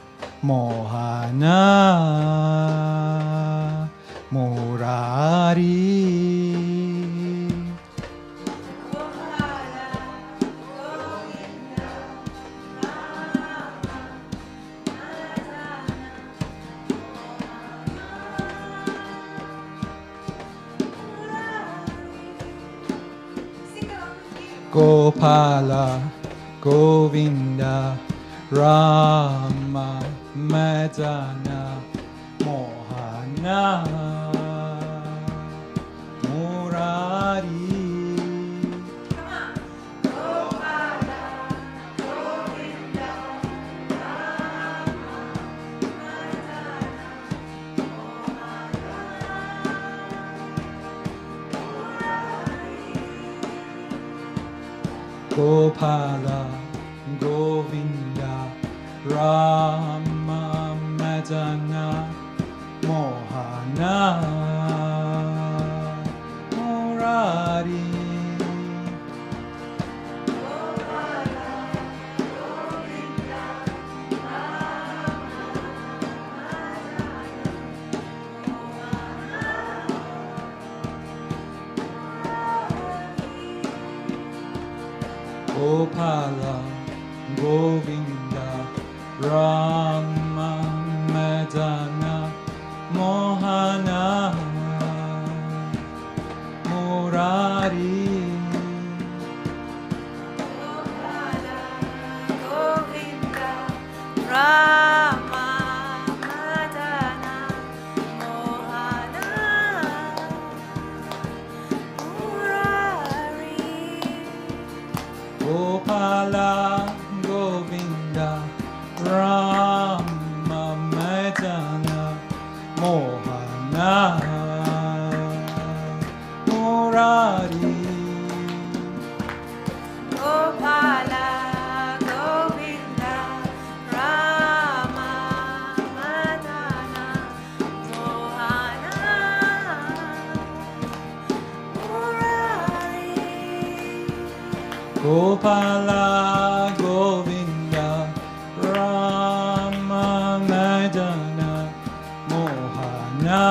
S2: Mohana, Murari. Gopala, Govinda, Rama, Madana, Mohana, Murari. Gopala, Govinda, Rama, Madana, Mohana, Murari. Gopala, Govinda, Rama, Madana, Mohana, Murari.
S4: Gopala, Govinda, Rama, Madana, Mohana, Murari.
S2: Gopala, Govinda, Rama, Madana, Mohana, Murari.
S4: Gopala, Govinda, Rama, Madana, Mohana, Murari.
S2: Gopala, Govinda, Rama, Madana, Mohana,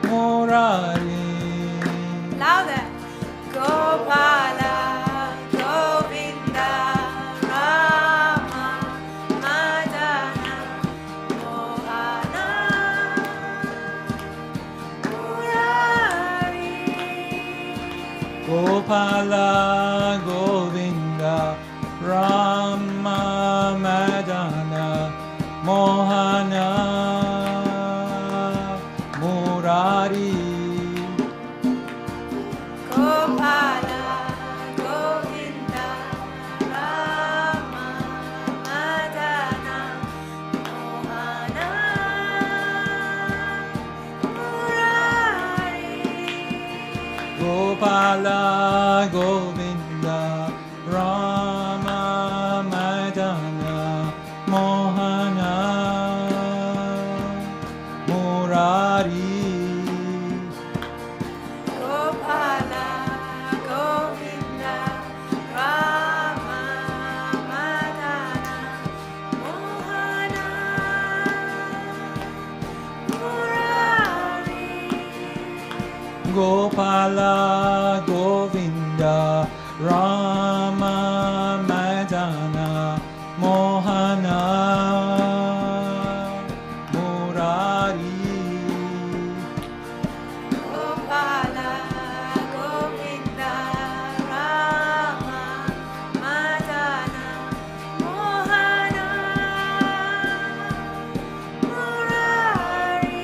S2: Murari.
S4: Louder. Gopala, Govinda, Rama, Madana, Mohana, Murari.
S2: Gopala, Govinda, Rama, Madana, Mohana, Murari.
S4: Gopala, Govinda, Rama, Madana, Mohana, Murari.
S2: Gopala, Govinda, Rama, Madana, Mohana, Murari.
S4: Gopala, Govinda, Rama, Madana, Mohana, Murari.
S2: Gopala, Govinda, Rama, Madana, Mohana, Murari.
S4: Gopala, Govinda, Rama, Madana, Mohana, Murari.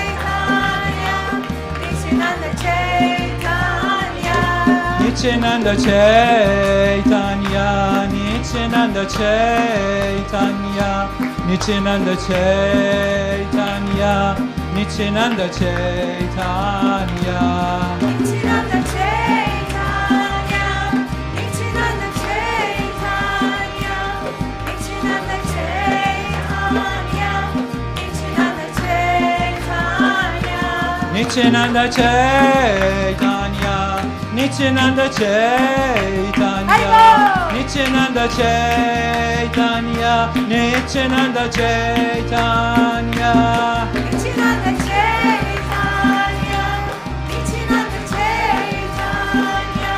S2: Nityananda Chaitanya, Nityananda Chaitanya, Nityananda Chaitanya, Nityananda Chaitanya.
S4: Nityananda Chaitanya, Nityananda Chaitanya, Nityananda Chaitanya, Nityananda Chaitanya.
S2: Nityananda Chaitanya, Nityananda Chaitanya, Nityananda Chaitanya, Nityananda Chaitanya.
S4: Nityananda Chaitanya, Nityananda Chaitanya,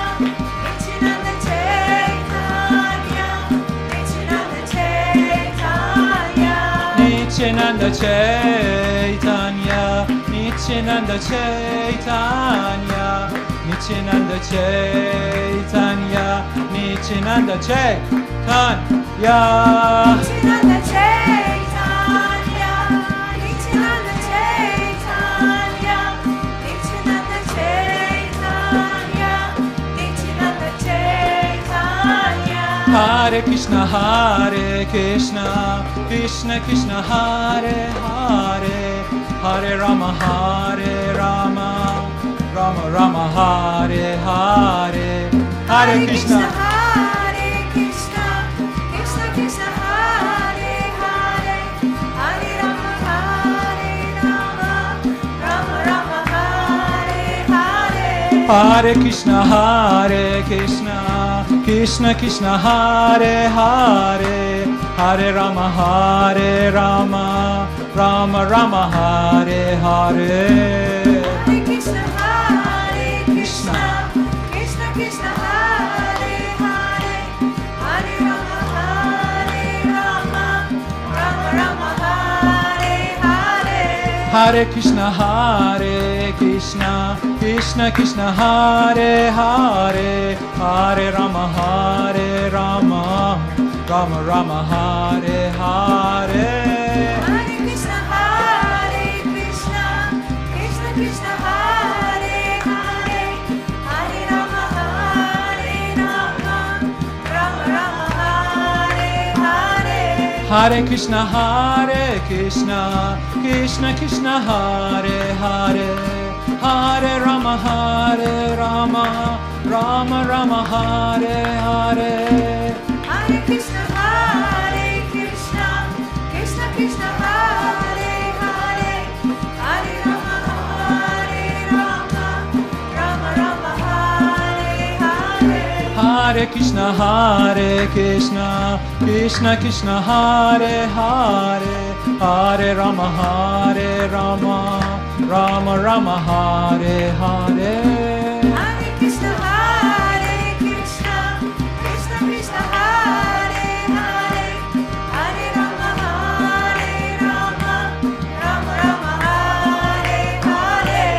S4: Nityananda Chaitanya, Nityananda Chaitanya.
S2: Nityananda Chaitanya, Nityananda Chaitanya, Nityananda Chaitanya, Nityananda Chaitanya.
S4: Nityananda Chaitanya, Nityananda Chaitanya, Nityananda Chaitanya, Nityananda Chaitanya.
S2: Hare Krishna, Hare Krishna, Krishna Krishna, Hare Hare, Hare Rama, Hare Rama, Rama Rama, Hare Hare. Hare Krishna,
S4: Hare Krishna, Krishna Krishna, Hare Hare, Hare Rama, Hare Rama, Rama Rama, Hare Hare.
S2: Hare Krishna, Hare Krishna, Krishna Krishna, Hare Hare, Hare Rama, Hare Rama, Rama Rama, Hare Hare.
S4: Hare Krishna, Hare Krishna, Krishna Krishna, Hare Hare, Hare Rama, Hare Rama, Rama Rama, Hare Hare.
S2: Hare Krishna, Hare Krishna, Krishna Krishna, Hare Hare, Hare Rama, Hare Rama, Rama Rama, Hare Hare.
S4: Hare Krishna, Hare Krishna, Krishna Krishna, Hare Hare, Hare Rama, Hare Rama, Rama Rama, Hare Hare.
S2: Hare Krishna, Hare Krishna, Krishna Krishna, Hare Hare, Hare Rama, Hare Rama, Rama Rama, Hare Hare.
S4: Hare Krishna, Hare Krishna, Krishna Krishna, Hare Hare, Hare Rama, Hare Rama, Rama Rama, Hare Hare.
S2: Hare Krishna, Hare Krishna, Krishna Krishna, Hare Hare, Hare Rama, Hare Rama, Rama Rama, Hare Hare.
S4: Hare Krishna, Hare Krishna, Krishna Krishna, Hare Hare, Hare Rama, Hare Rama, Rama Rama, Hare Hare.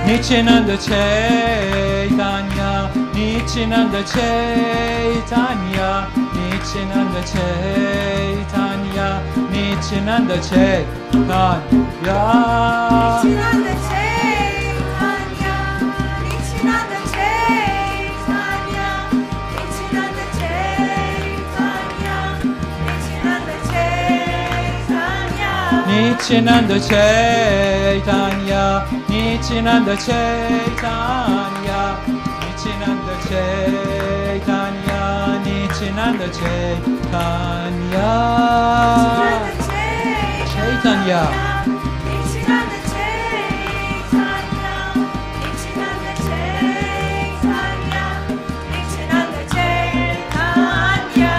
S2: Nityananda Chaitanya, Nityananda Chaitanya, Nityananda Chaitanya, Nityananda Chaitanya.
S4: Nityananda Chaitanya, Nityananda Chaitanya, Nityananda Chaitanya, Nityananda Chaitanya.
S2: Nityananda Chaitanya, Nityananda Chaitanya, Nityananda Chaitanya, Nityananda Chaitanya. Chaitanya.
S4: Nityananda Chaitanya, Nityananda Chaitanya, Nityananda Chaitanya.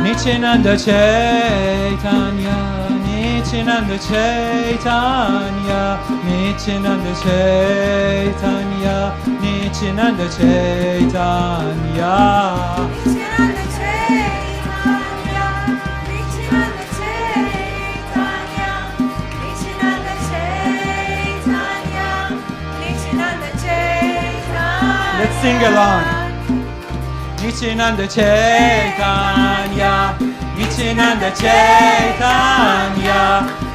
S2: Nityananda Chaitanya, Nityananda Chaitanya, Nityananda Chaitanya, Nityananda Chaitanya.
S4: Nityananda Chaitanya, Nityananda Chaitanya, Nityananda Chaitanya, Nityananda Chaitanya.
S2: Let's sing along. Nityananda Chaitanya, Nityananda Chaitanya,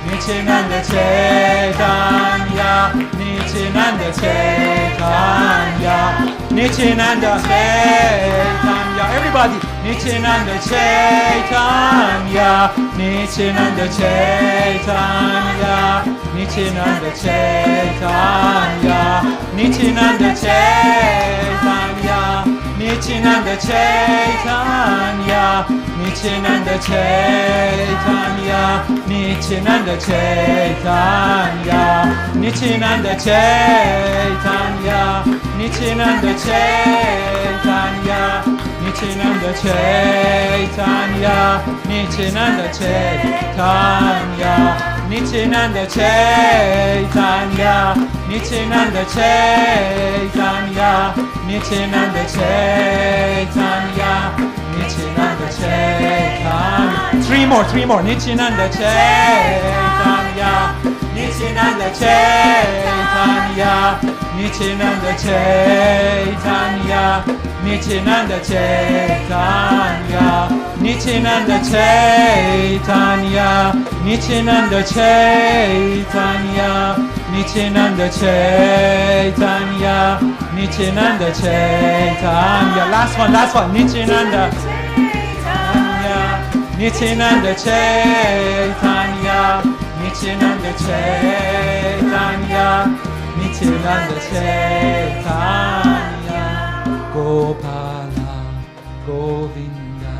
S2: Nityananda Chaitanya, Nityananda Nityananda Chaitanya, Nityananda Chaitanya. Everybody, Nityananda Chaitanya, Nityananda Chaitanya, Nityananda Chaitanya, Nityananda Chaitanya, Nityananda Chaitanya, Nityananda Chaitanya, Nityananda Chaitanya, Nityananda Chaitanya, Nityananda Chaitanya, Nityananda Chaitanya, Nityananda Chaitanya, Nityananda Chaitanya, Nityananda Chaitanya, Nityananda Chaitanya, Nityananda Chaitanya. Three more. Nityananda Chaitanya, Nityananda Chaitanya, Nityananda Chaitanya, Nityananda Chaitanya, Nityananda Chaitanya, Nityananda Chaitanya, Nityananda Chaitanya, Nityananda Chaitanya. Last one. Nityananda Chaitanya, Nityananda Chaitanya, Nityananda Chaitanya, Nityananda Chaitanya. Gopala, Govinda,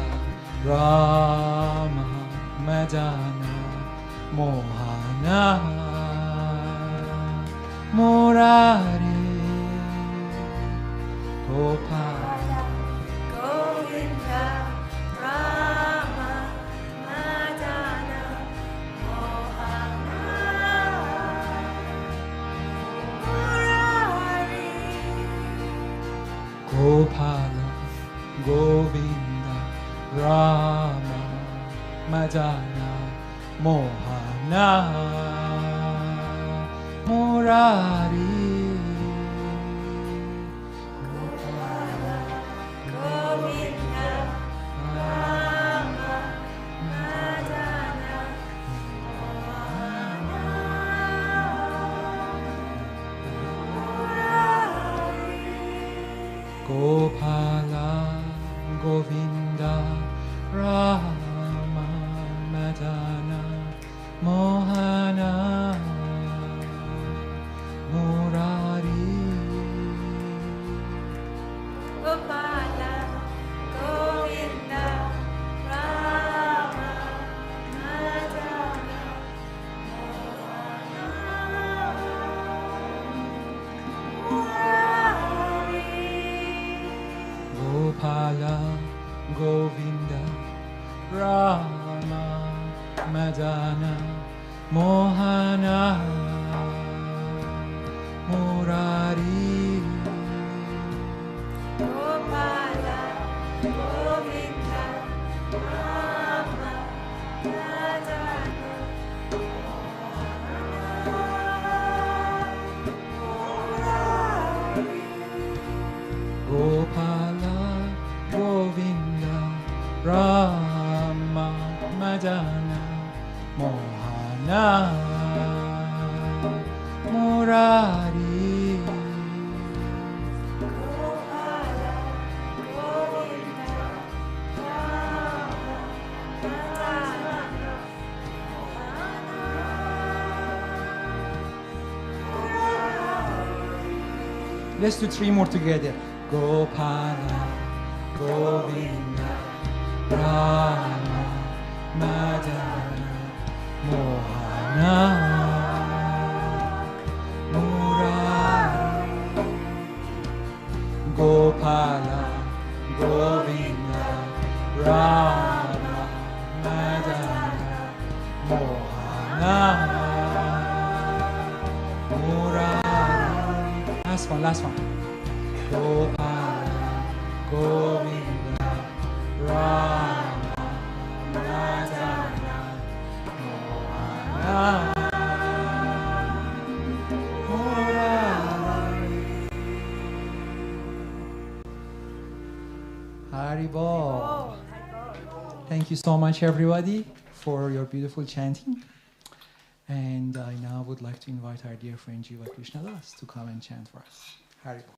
S2: Rama, Madana, Mohana, Murari. Gopala,
S4: Govinda, Rama, Madana, Mohana, Murari.
S2: Gopala, Govinda, Rama, Madana, Mohana, Murari.
S4: Gopala, Govinda, Rama, Madana, Mohana, Murari.
S2: Gopala, Govinda, Rama, Madana, Mohana, Murari.
S4: Gopala, Govinda, Rama, Madana, Murari.
S2: Gopala, Govinda, Rama, Madana, Mohana, Murari.
S4: Gopala, Govinda, Rama, Madana, Murari.
S2: Gopala, Govinda, Rama, Madana, Mohana, Murari.
S4: Gopala, Govinda, Rama, Madana, Murari.
S2: Let's do three more together. Gopala, Govinda, Rama, Madana, Mohana, Murari. Gopala, Govinda, Rama, Madana, Mohana, Murari. Last one. Gopala, Govinda, Rama, Madana, Mohana, Murari. Thank you so much, everybody, for your beautiful chanting. And I now would like to invite our dear friend Jiva Krishna Das to come and chant for us. Hari Bol.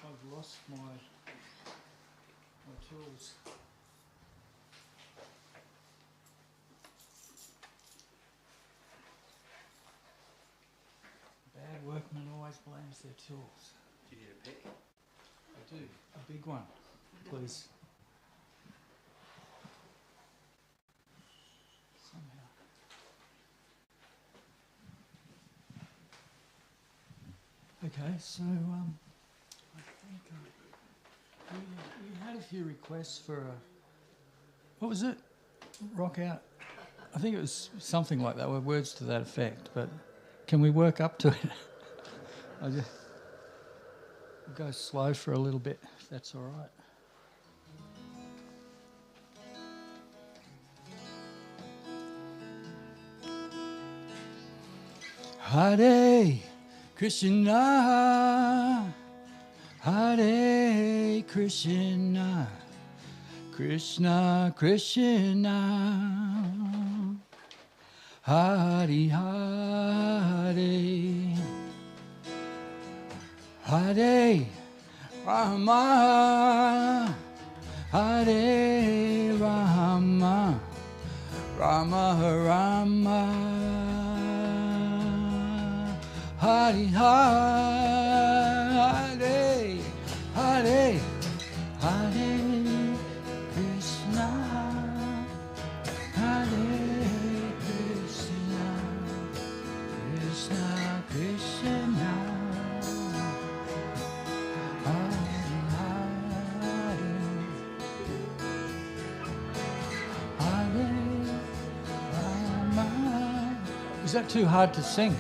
S3: I've lost my tools. Bad workman always blames their tools.
S5: Do you need a pick?
S3: I do. A big one, please. Somehow. Okay, so I think we had a few requests for a, what was it? Rock out. I think it was something like that, or words to that effect. But can we work up to it? I'll go slow for a little bit, if that's all right. Hare Krishna, Hare Krishna, Krishna Krishna, Hare Hare, Hare Rama, Hare Rama, Rama Rama, Hare Hare, Hare Hare Krishna, Hare Krishna, Krishna Krishna, Hare Hare, Hare Rama. Is that too hard to sing?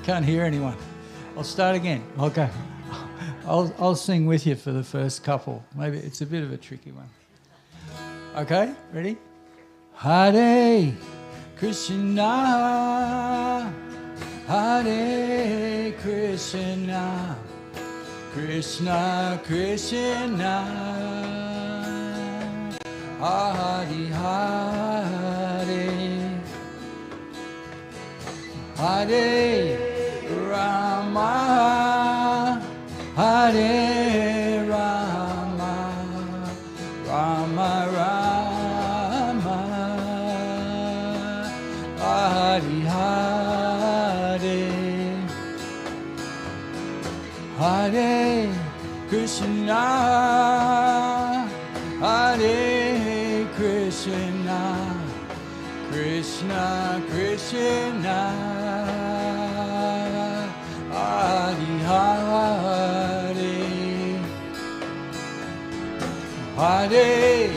S3: Can't hear anyone. I'll start again. Okay. I'll sing with you for the first couple. Maybe it's a bit of a tricky one. Okay, ready? Hare Krishna, Hare Krishna, Krishna Krishna, Hare Hare, Hare Rama, Hare Rama, Rama Rama, Hare Hare, Hare Krishna, Hare Krishna, Krishna Krishna, Hare Hare, Hare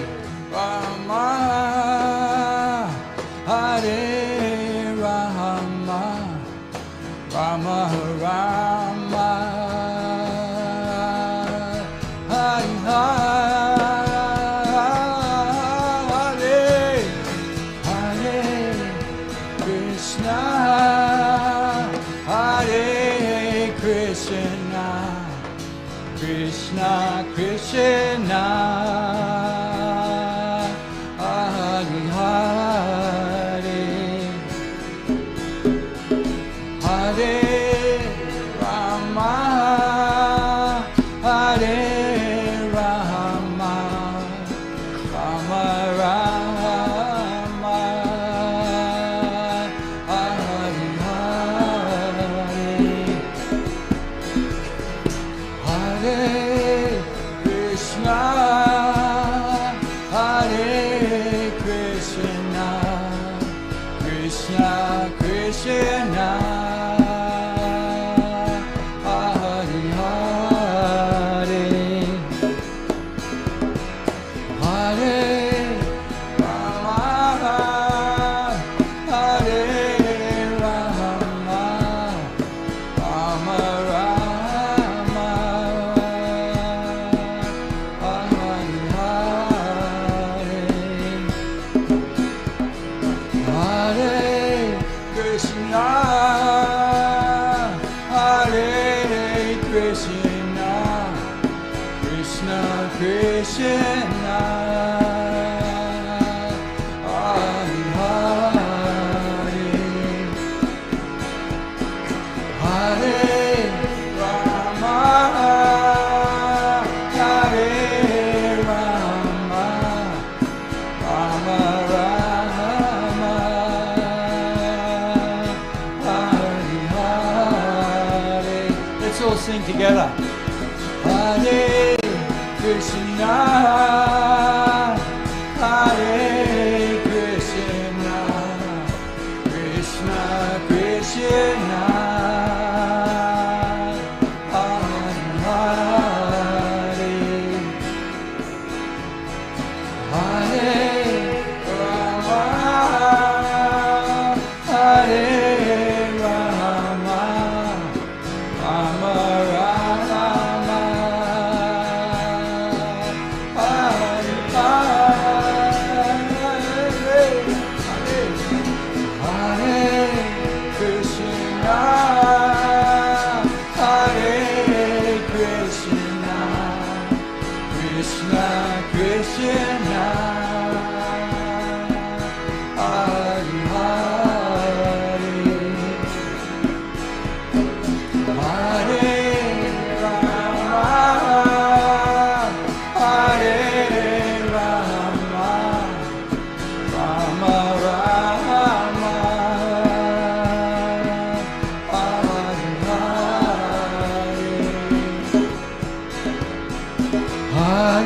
S3: Rama, Hare Rama, Rama Rama, Hare Hare, Hare Krishna, Hare Krishna, Krishna Krishna, Hare Hare, Sing together. Hare Krishna, Hare Krishna, Krishna Krishna, Hare Hare, Hare Rama, Hare Rama, Rama Rama, Hare Hare, Hare Krishna, Hare Krishna, Krishna Krishna, Hare Hare, Hare Rama, Hare Rama, Rama Rama, Hare Hare, Hare Krishna, Hare Krishna, Krishna Krishna, Hare Hare, Hare Rama, Hare Rama, Rama Rama, Hare Hare, Hare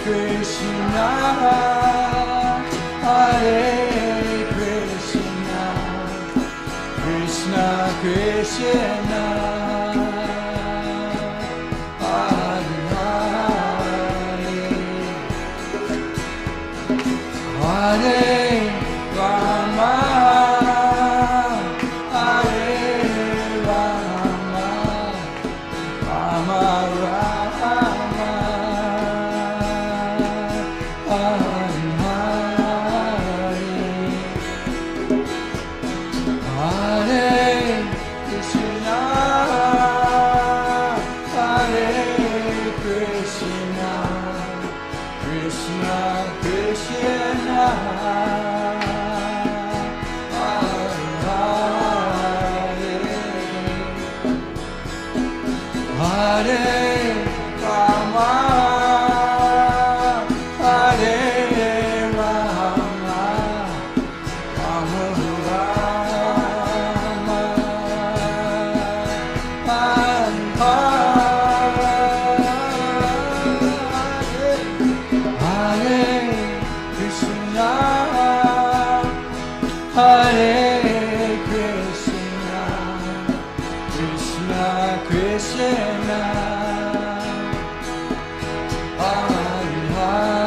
S3: Krishna, Hare Krishna, Krishna Krishna, Hare Hare, Hare Rama, Hare Rama, Rama Rama, Hare Hare, Hare Krishna, Hare Krishna, Krishna Krishna, Hare Rama, Hare Rama, Rama Rama, Hare Krishna, Hare Krishna, Krishna Krishna, Hare Hare,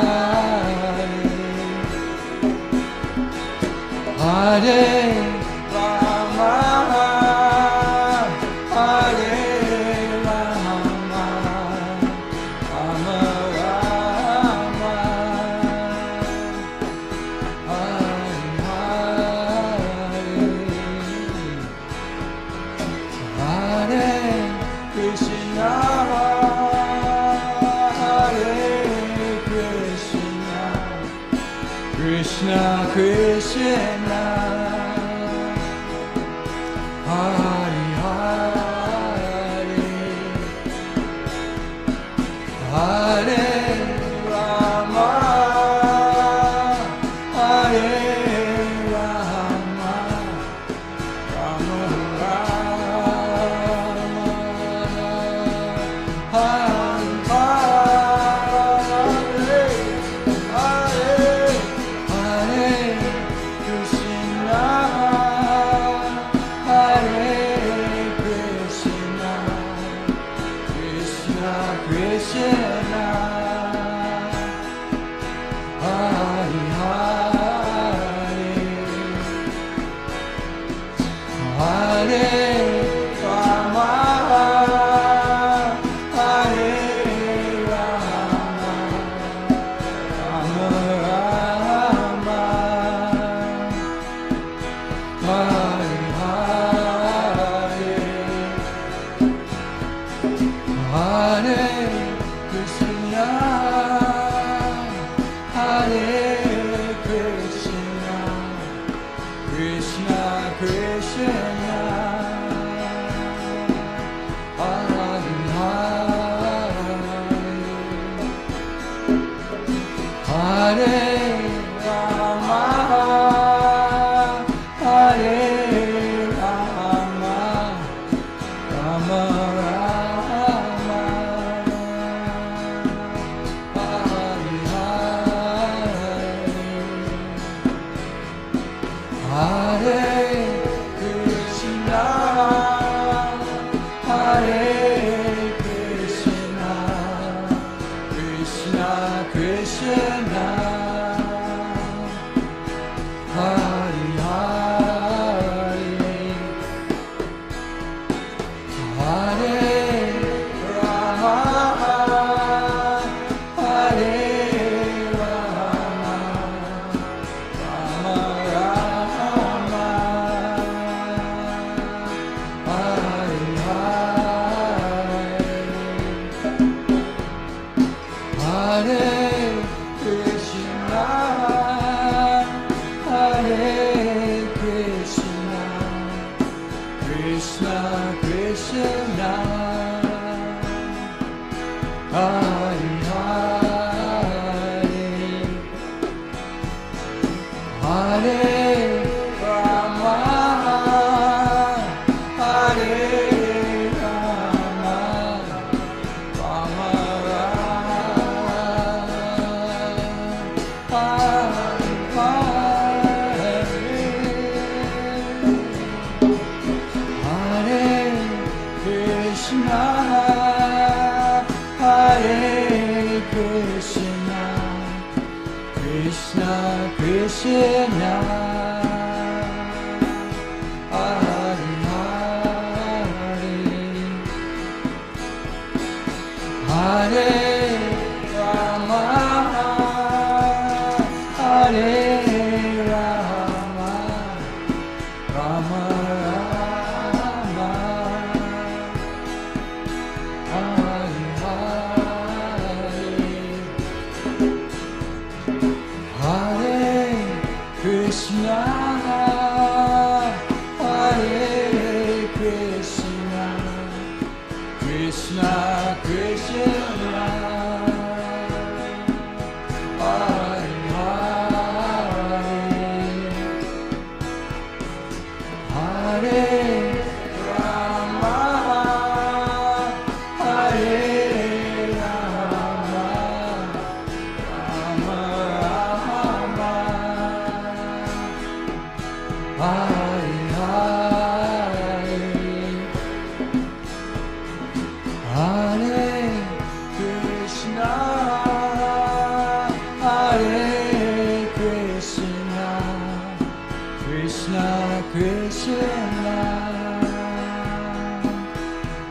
S3: Krishna, Krishna,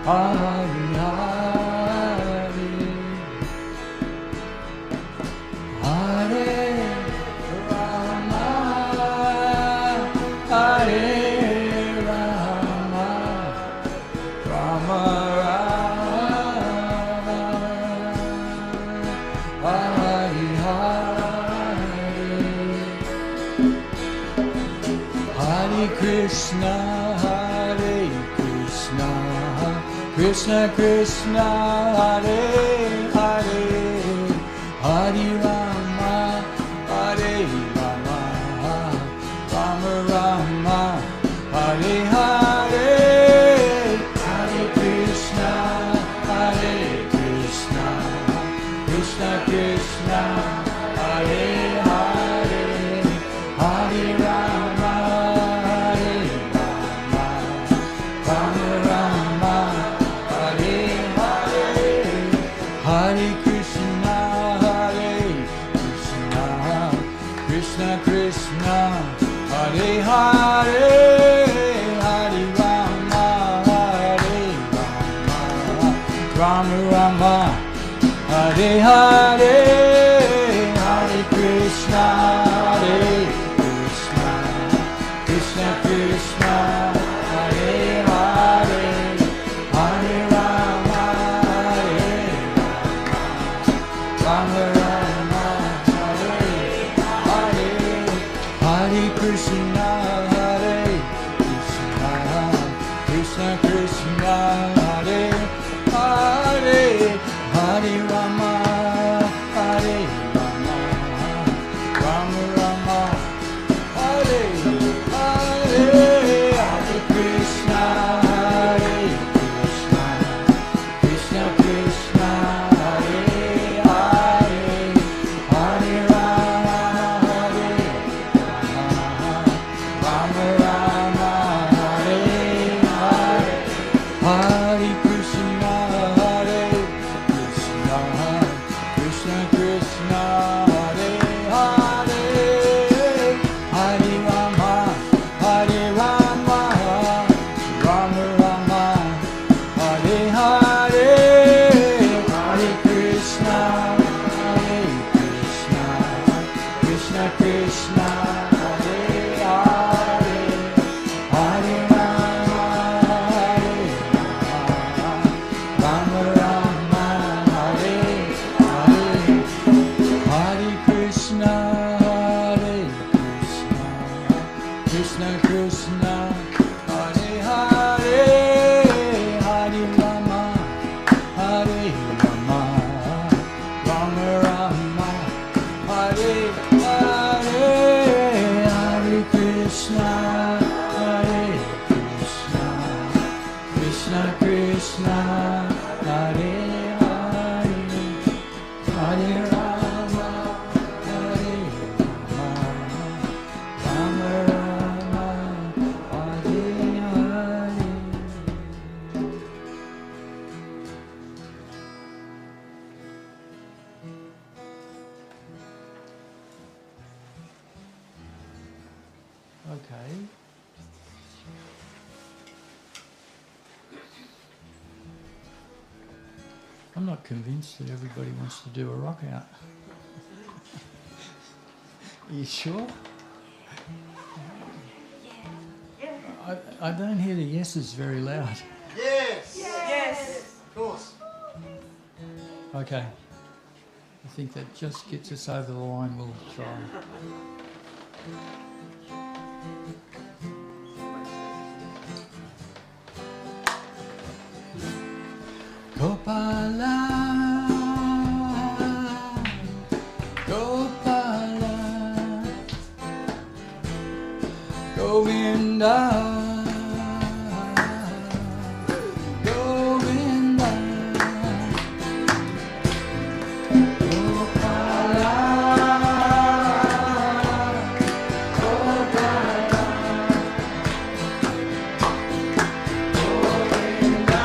S3: Hare Hare, Hare Rama, Hare Rama, Rama Rama, Hare Hare, Hare Krishna, Hare Krishna, Krishna Krishna, Hare Hare, Hare Rama, Hare Rama, Rama Rama, Hare Hare, Hare Krishna, Hare Krishna, Krishna Krishna, Hare Hare, Hare Rama, Hare Rama, Rama Rama, Hare Hare, Hare Krishna, Hare Krishna, Krishna Krishna, Hare Hare, Hare Rama, Hare Rama, Rama Rama, Hare Hare, Hare Krishna, Hare Krishna, Krishna Krishna, Hare Hare, Hare Rama, Hare Rama, Rama Rama, Hare Hare, Hare Krishna, Hare Krishna, Krishna Krishna, Hare Hare, Hare Rama, Hare Rama, Rama Rama, Hare Hare, Hare Krishna, Hare Krishna, Krishna Krishna, Hare Hare, Hare Rama, Hare Rama, Rama Rama, Hare Hare, Hare Krishna, Hare Krishna, Krishna Krishna, Hare Hare, Hare Rama, Hare Rama, Rama Rama, Hare Hare, Hare Krishna, Hare Krishna, Krishna Krishna, Hare Hare, Hare Rama, Hare Rama, Rama Rama, Hare Hare, Hare Krishna, Hare Krishna, Krishna Krishna, Hare Hare, Hare Rama, Hare Rama, Rama Rama, Hare Hare, Hare Krishna, Hare Krishna, Krishna Krishna, Hare Hare, Hare Rama, Hare Rama, Rama Rama, Hare Hare. Okay. I'm not convinced that everybody wants to do a rock out. Are you sure? I don't hear the yeses very loud.
S5: Yes!
S4: Yes.
S5: Of course.
S3: Okay. I think that just gets us over the line. We'll try. Gopala, Gopala, Govinda, Govinda, Gopala, Gopala, Govinda,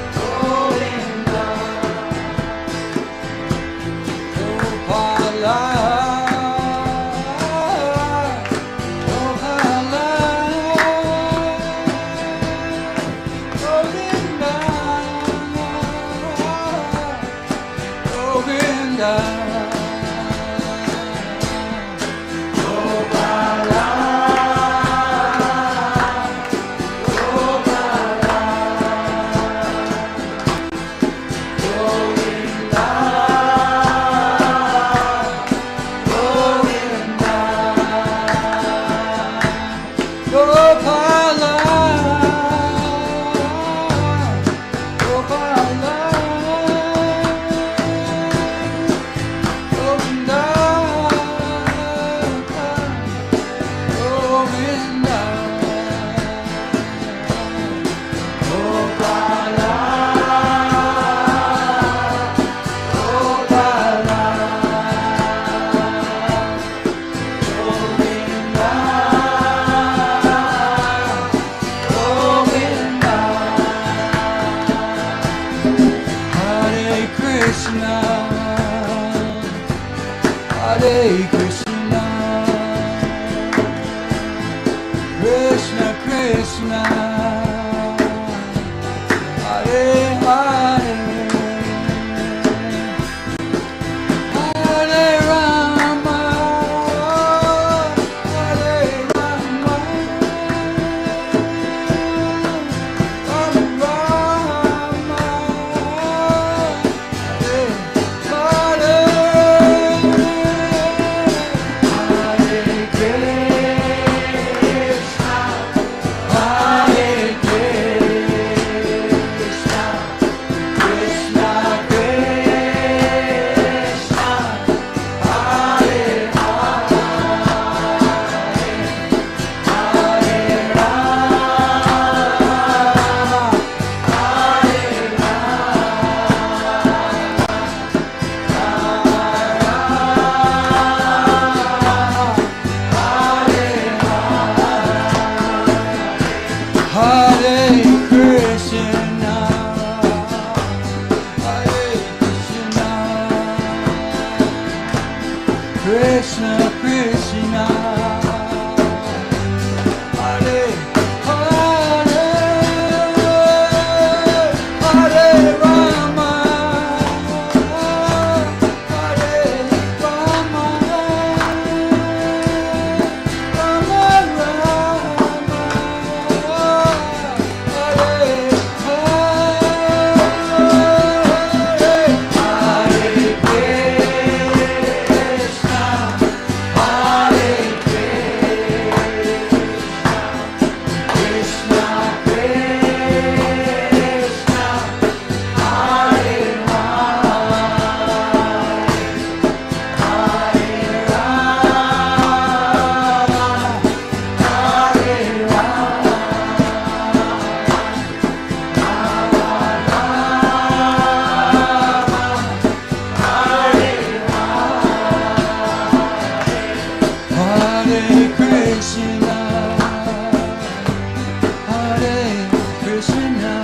S3: Govinda, Gopala. Krishna, Krishna Krishna, Hare Hare, Hare Rama, Hare Rama, Rama Rama, Hare Hare, Hare Krishna, Hare Krishna, Krishna Krishna, Hare Hare, Hare Rama, Hare Hare Krishna, Hare Krishna,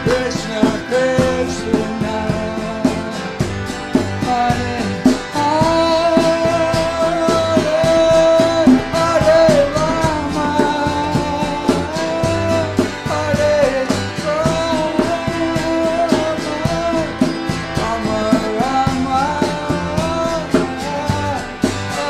S3: Krishna Krishna, Hare Hare, Hare Rama, Hare Rama, Rama Rama, Hare Hare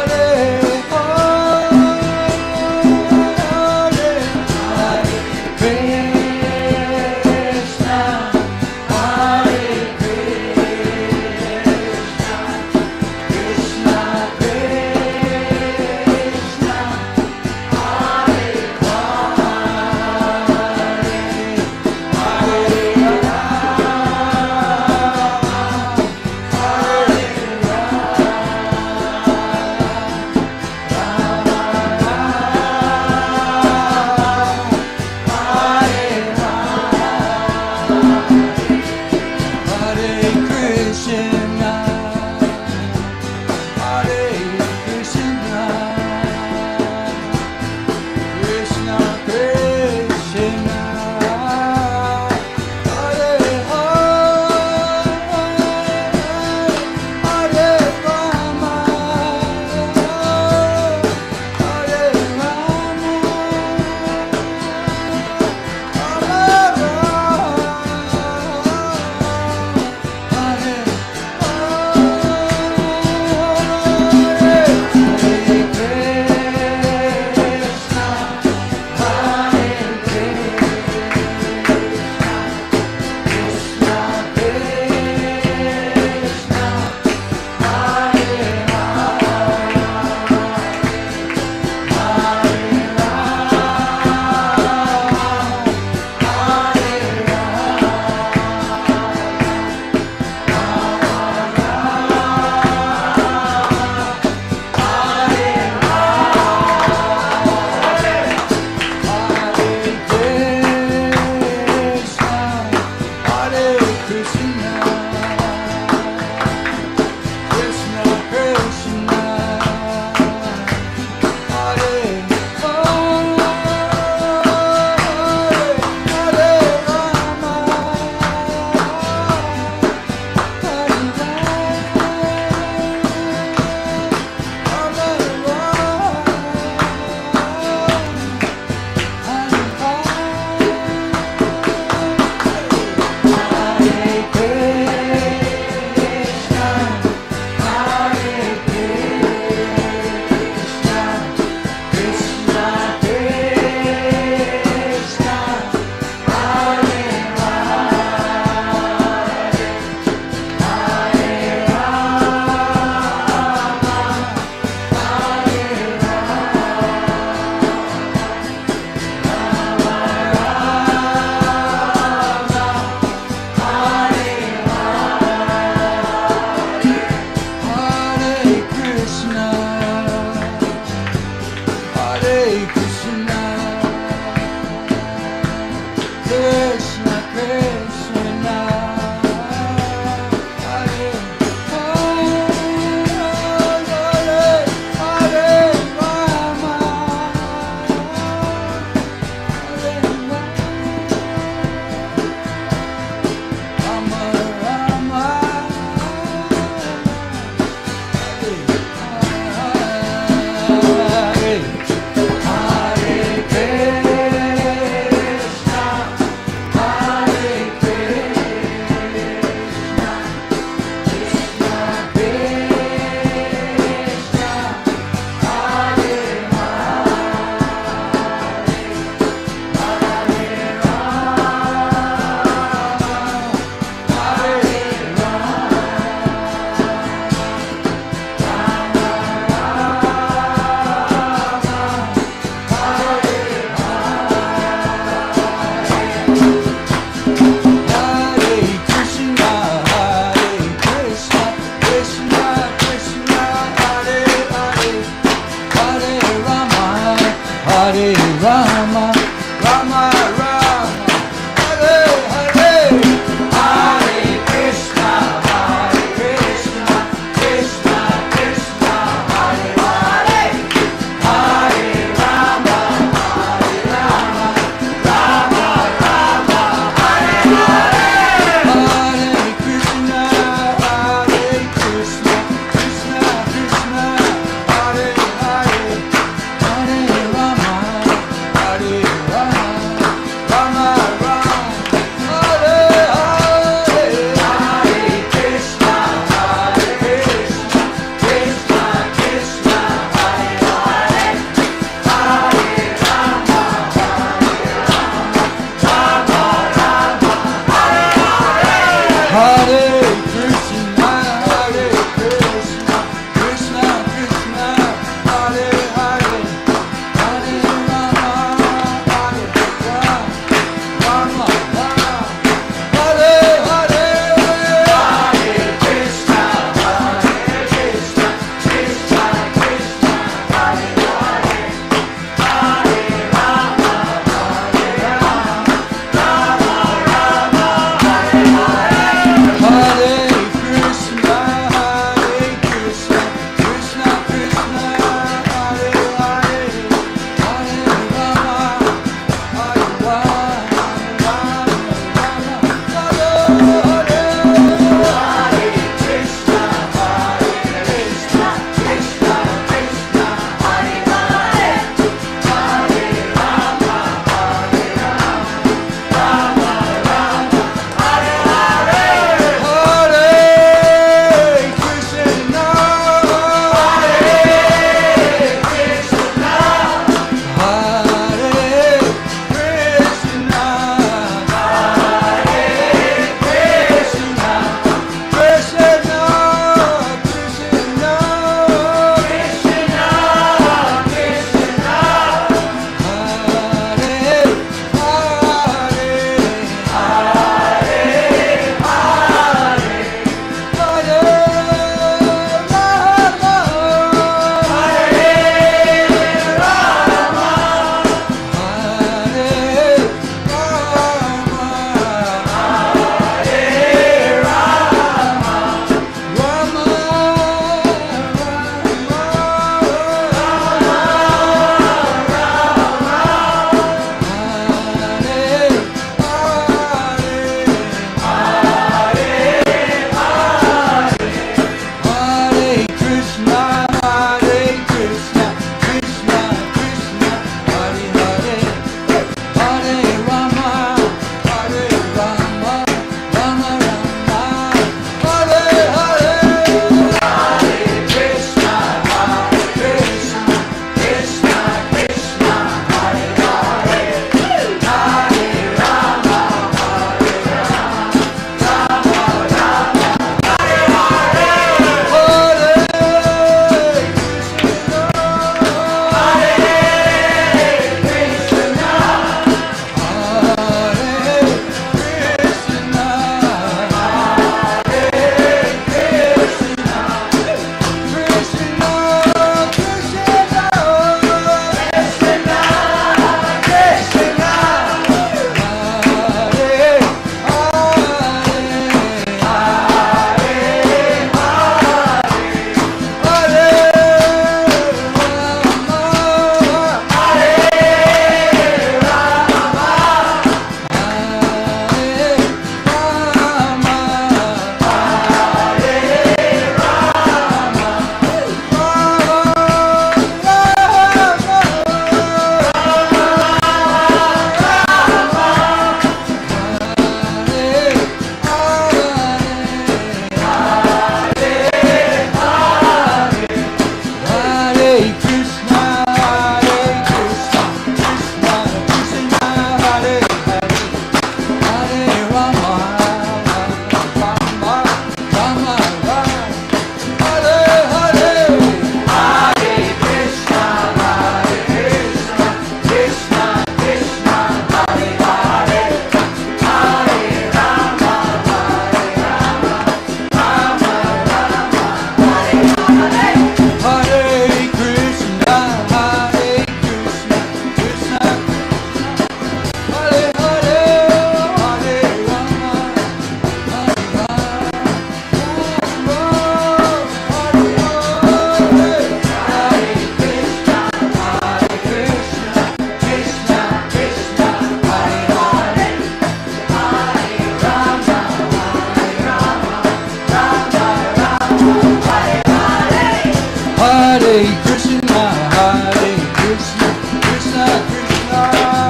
S3: Hare Krishna, Hare Krishna, Krishna Krishna,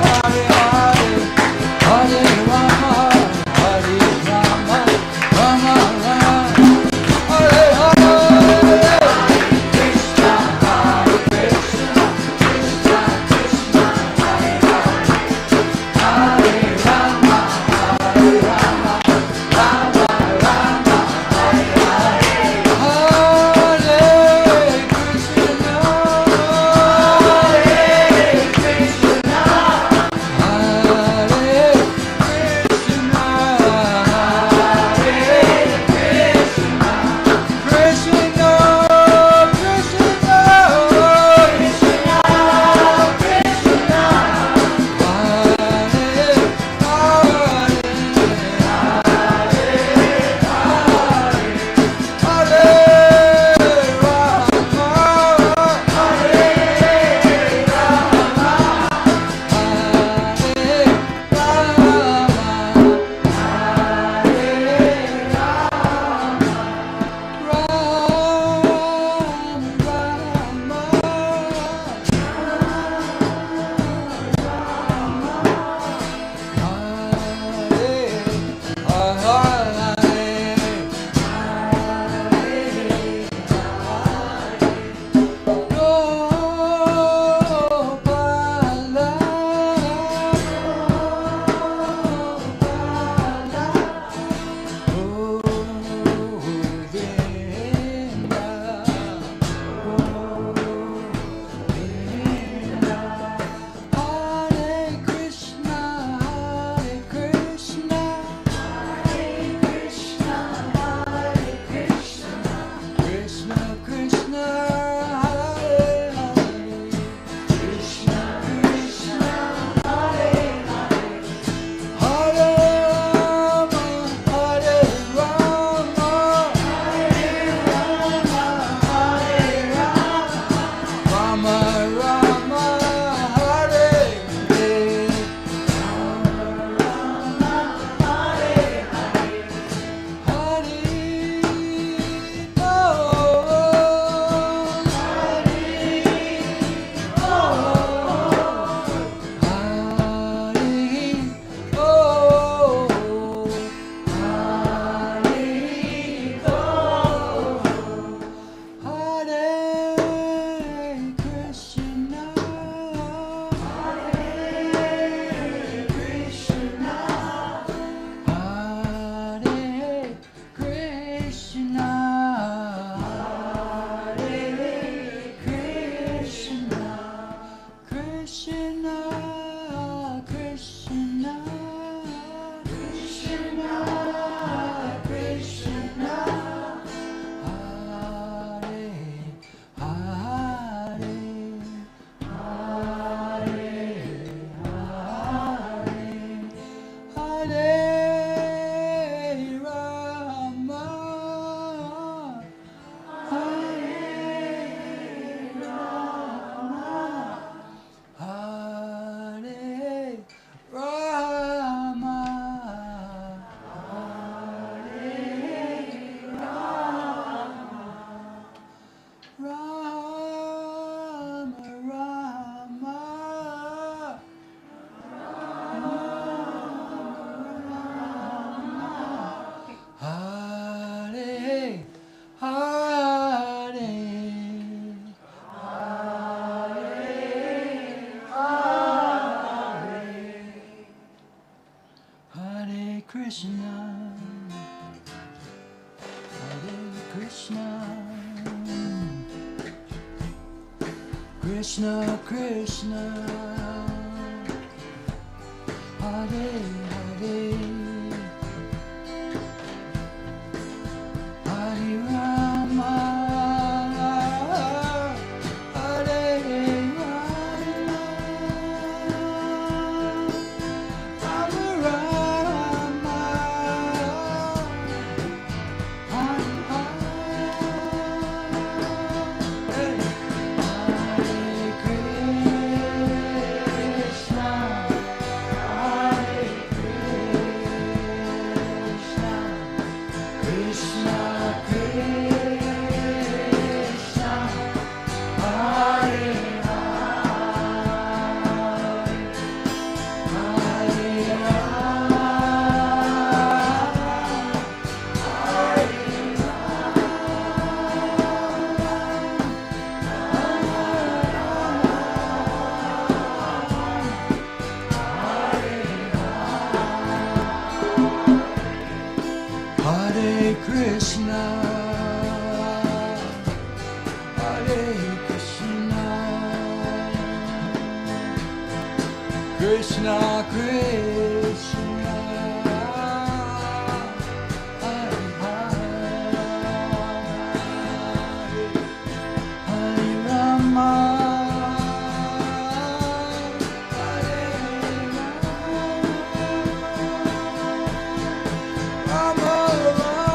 S3: Hare Hare, Hare Rama, Hare Rama, Rama Rama, Hare Hare. Krishna, Hare Krishna, Krishna Krishna, Hare Hare, Hare Rama, Hare Rama, Rama Rama, Hare Hare. Krishna, Hare Krishna, Krishna Krishna, Hare Hare, Hare Rama, Hare Rama, Rama Rama, Hare Hare, Hare Krishna, Hare Krishna. Krishna Krishna Hare Hare Hare Rama Hare Rama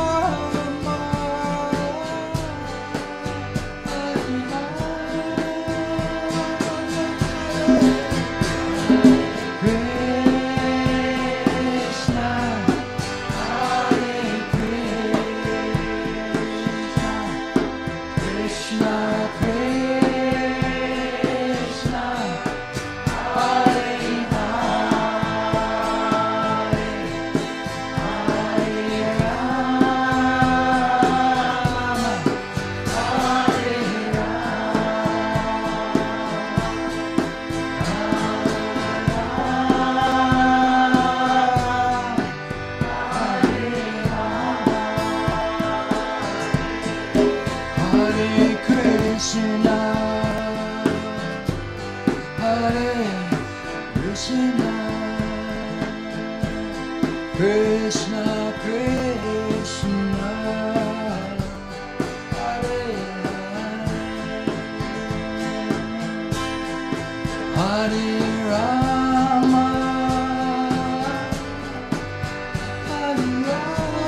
S3: Rama Krishna Krishna Hare Hare Hare Rama Hare Rama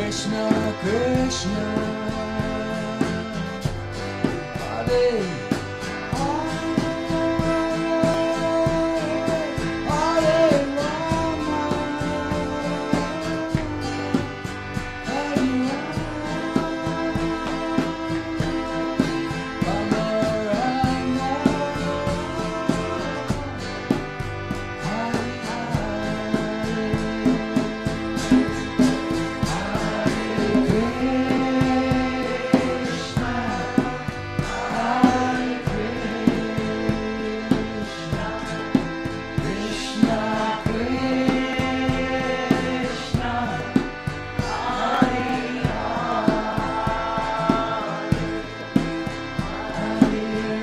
S3: Krishna Krishna Hare Hare Rama Hare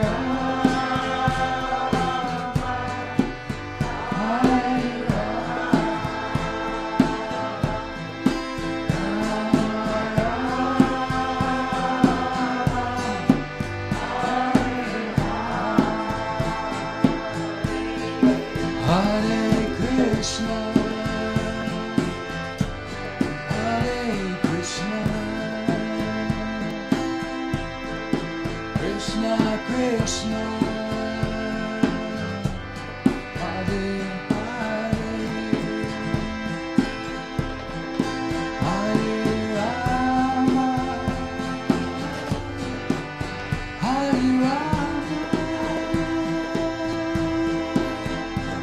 S3: Rama Rama Krishna Krishna Hare Hare Hare Rama Hare Rama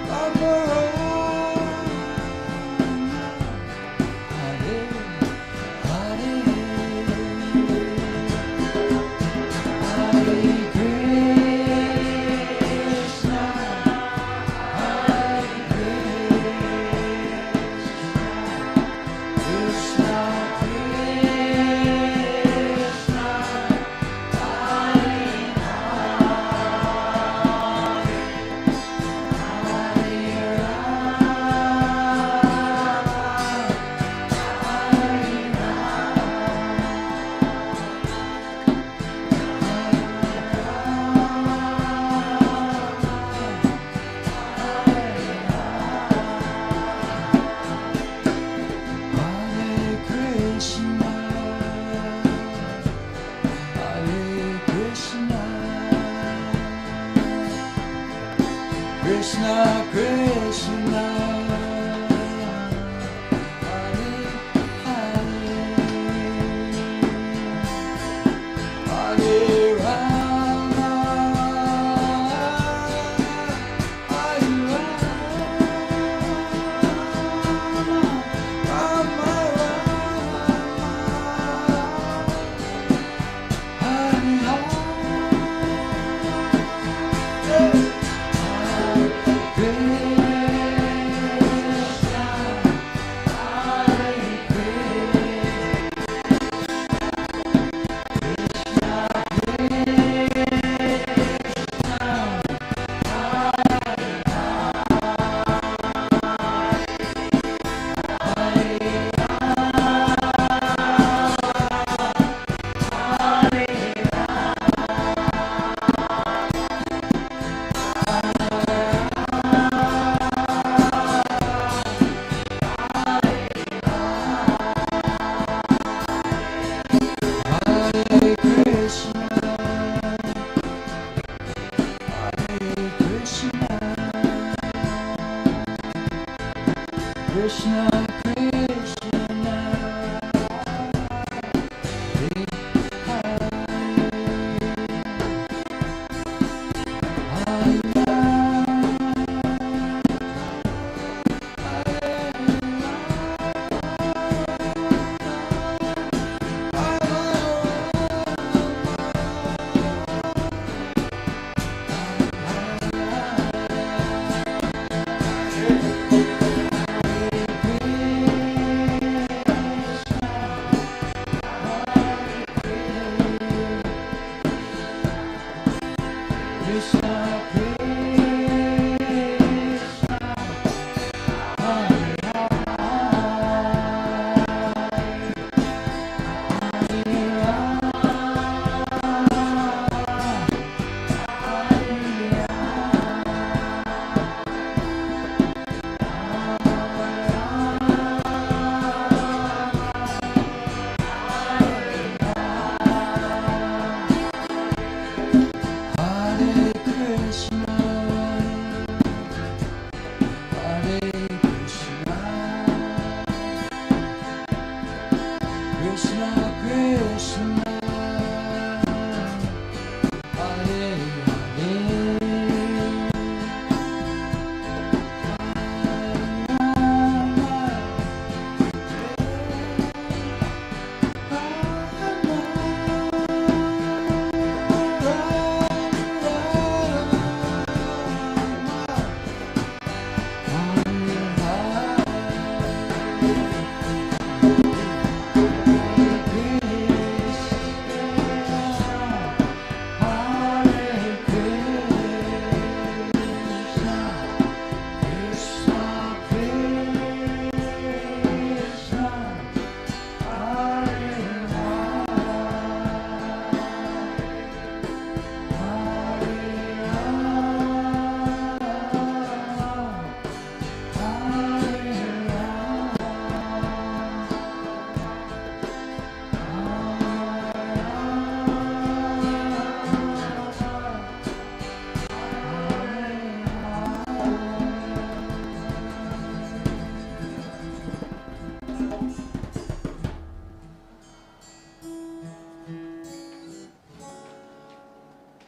S3: Rama Hare Hare Hare Krishna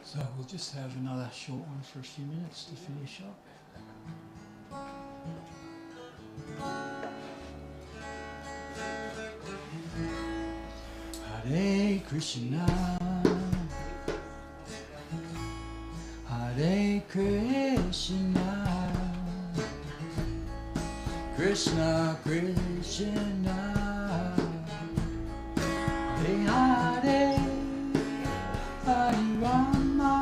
S3: So we'll just have another short one for a few minutes to finish up. Hare Krishna, Hare Krishna, Krishna Krishna, Hare Hare, Hare Rama,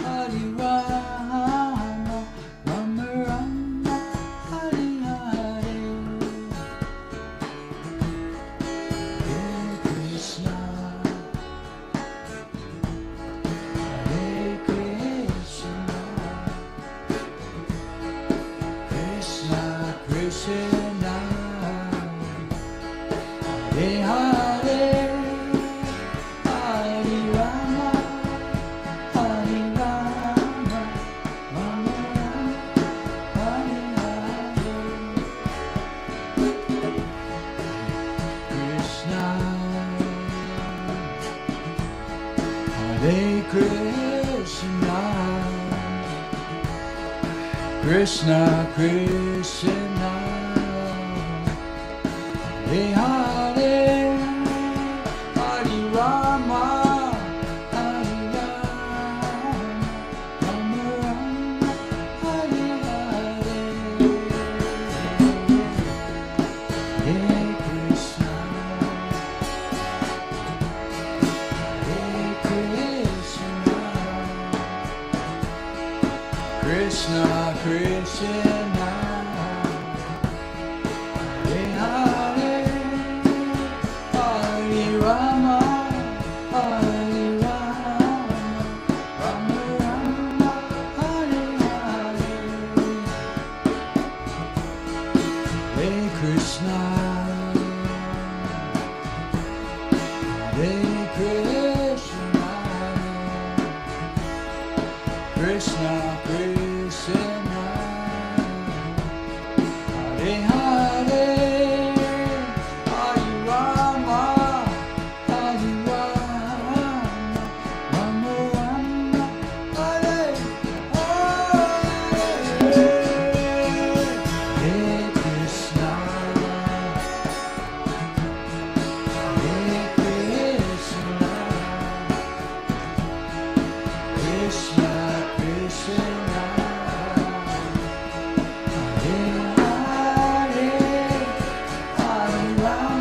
S3: Hare Rama, Rama Rama, Hare Hare, Hare Krishna, Hare Krishna, Krishna Krishna, Hare Krishna, Krishna Krishna, Hare Hare, Hare Rama, Hare Rama, Rama Rama, Hare Hare, Hare Krishna, Hare Krishna, Krishna Krishna, Hare Hare, Hare Rama, Hare Rama, Rama Rama, Hare Hare, Hare Krishna, Hare Krishna, Krishna Krishna, Hare Hare, Hare Rama, Hare Rama, Rama Rama, Hare Hare, Hare Krishna, Hare Krishna, Krishna Krishna, Hare Hare, Hare Rama, Hare Rama, Rama Rama, Hare Hare, Hare Krishna, Hare Krishna, Krishna Krishna, Hare Hare, Hare Rama,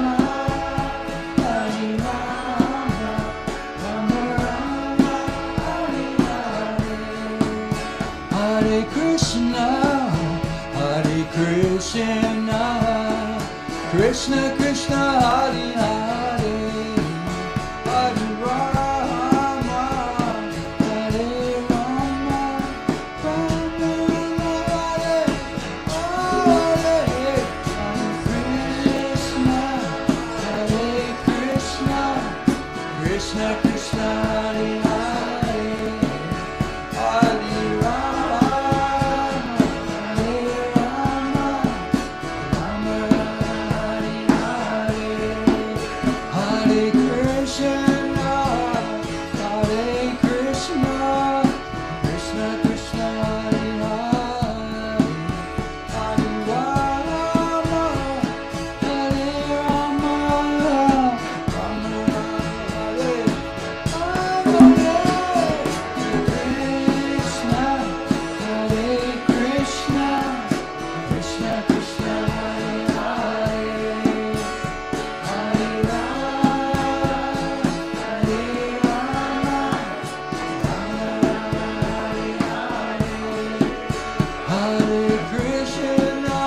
S3: Hare Rama, Rama Rama, Hare Hare, Hare Krishna, Krishna Krishna, Hare Hare, Hare Rama, Hare Rama, Rama Hare Hare, Hare Krishna, Hare Krishna, Krishna Krishna, Hare Hare, Hare Rama, Hare Rama, Rama Hare Krishna, Hare Krishna, Krishna Krishna, Hare Hare, Hare Rama, Hare Rama, Hare Krishna,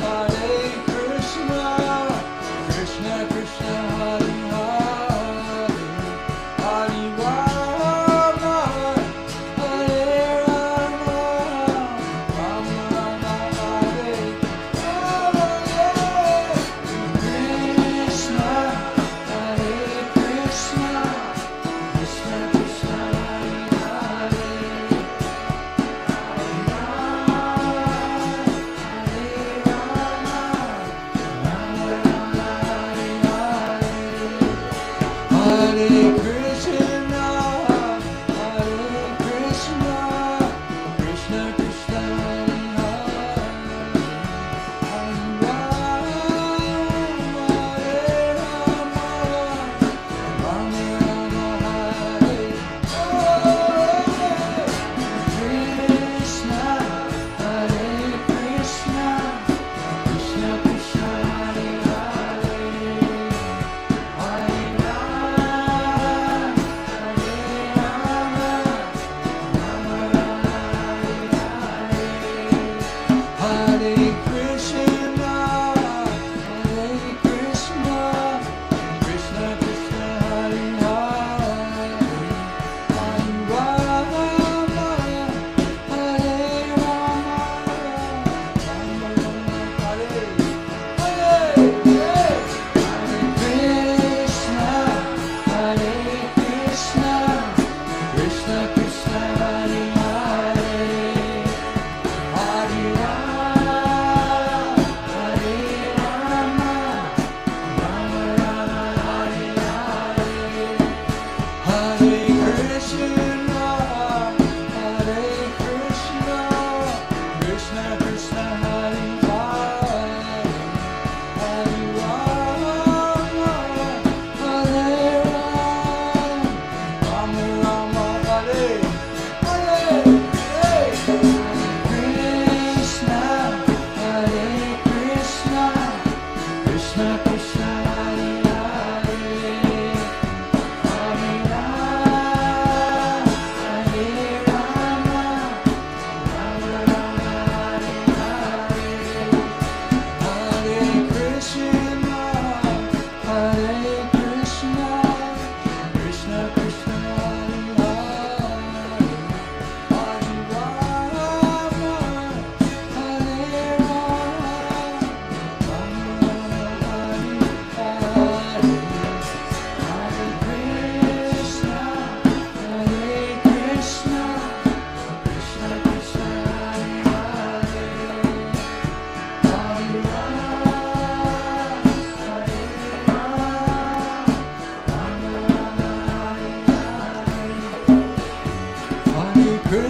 S3: Hare Krishna, Krishna Krishna, Hare Hare, Hare Rama, Hare Rama, Rama Rama, Hare Hare, Krishna, Hare Krishna, Krishna Krishna, Hare Hare, Hare Krishna, Hare Krishna, Krishna Krishna, Hare Hare, Hare Rama, Hare Rama, Rama Rama, Hare Hare, Krishna, Hare Krishna, Krishna Krishna, Hare Hare, Hare Rama,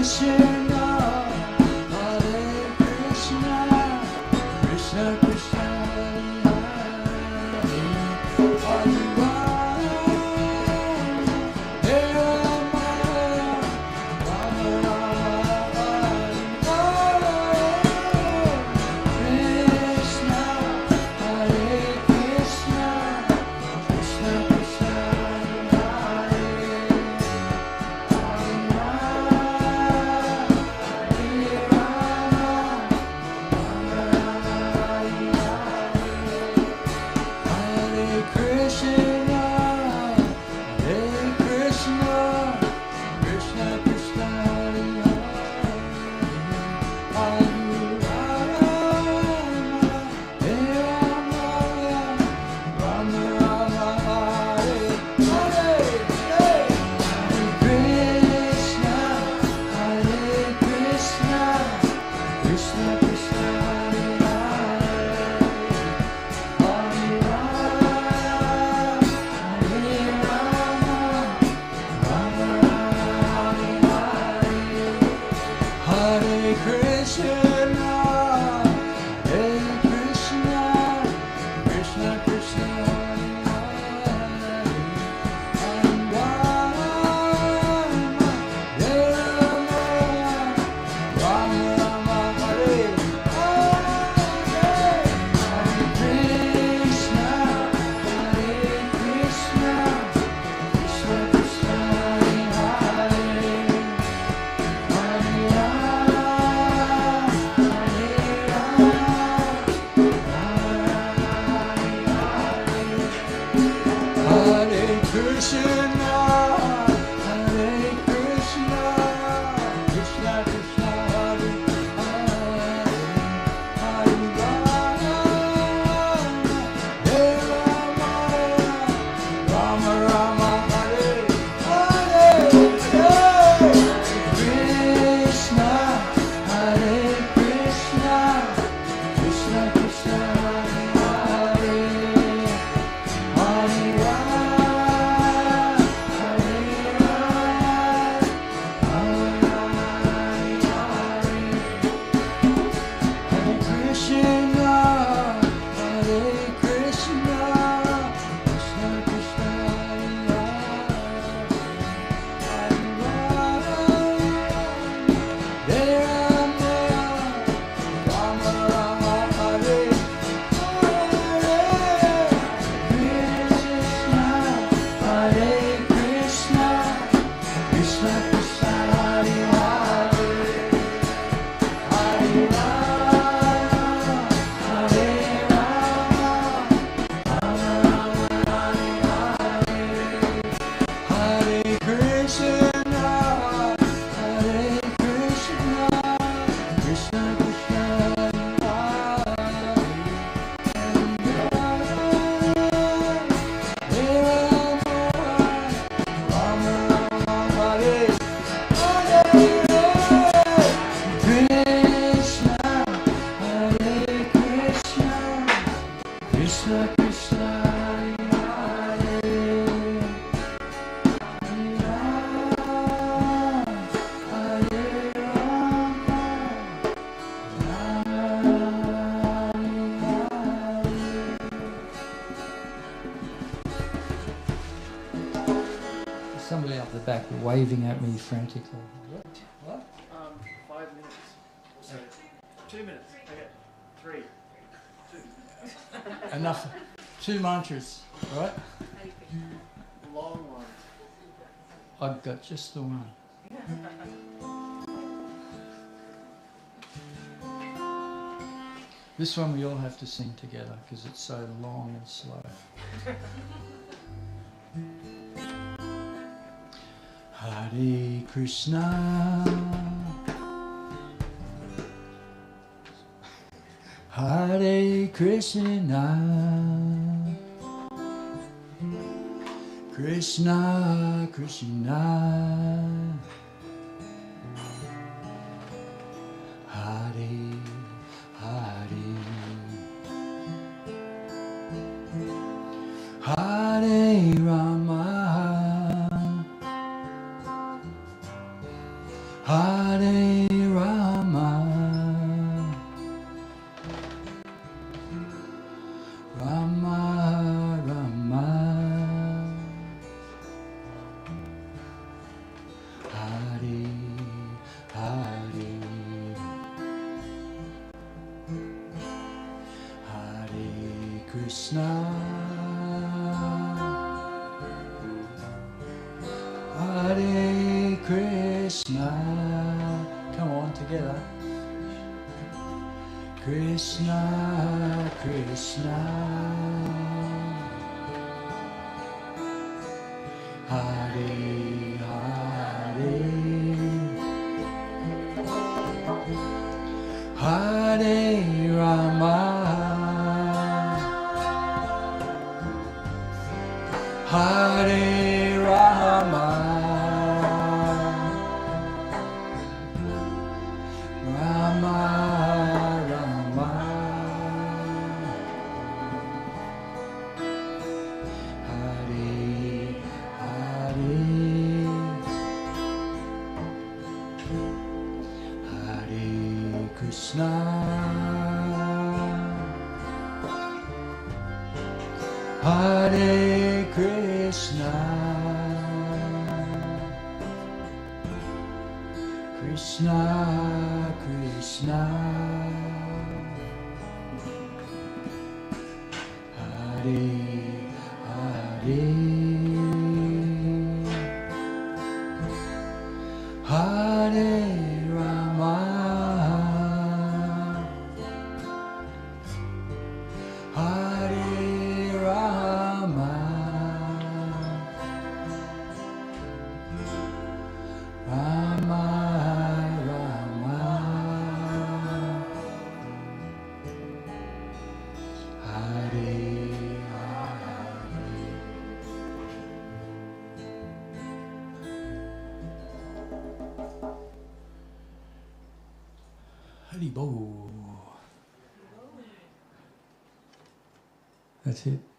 S3: Krishna, Hare Krishna, Krishna Krishna, Hare
S2: Somebody up the back waving at me frantically. What?
S1: 5 minutes. So 2 minutes. Okay. 3.
S2: Enough. 2 mantras, right?
S1: Long ones.
S2: I've got just the one. This one we all have to sing together because it's so long and slow. Hare Krishna, Hare Krishna, Krishna Krishna, Hare Hare, Hare Rama,
S3: Hare Rama, Rama Rama, Hare Hare, Hare Krishna, Hare Krishna. Come on, together. Krishna, Krishna, Hare Hare, Hare Rama, Hare Rama, Rama Rama, Hare Hare, Hare Krishna, Hare Krishna, Krishna Krishna, Hare Hare, Hare Rama, Hare Rama, Rama Rama, Hare Hare. Hari Bo. That's it.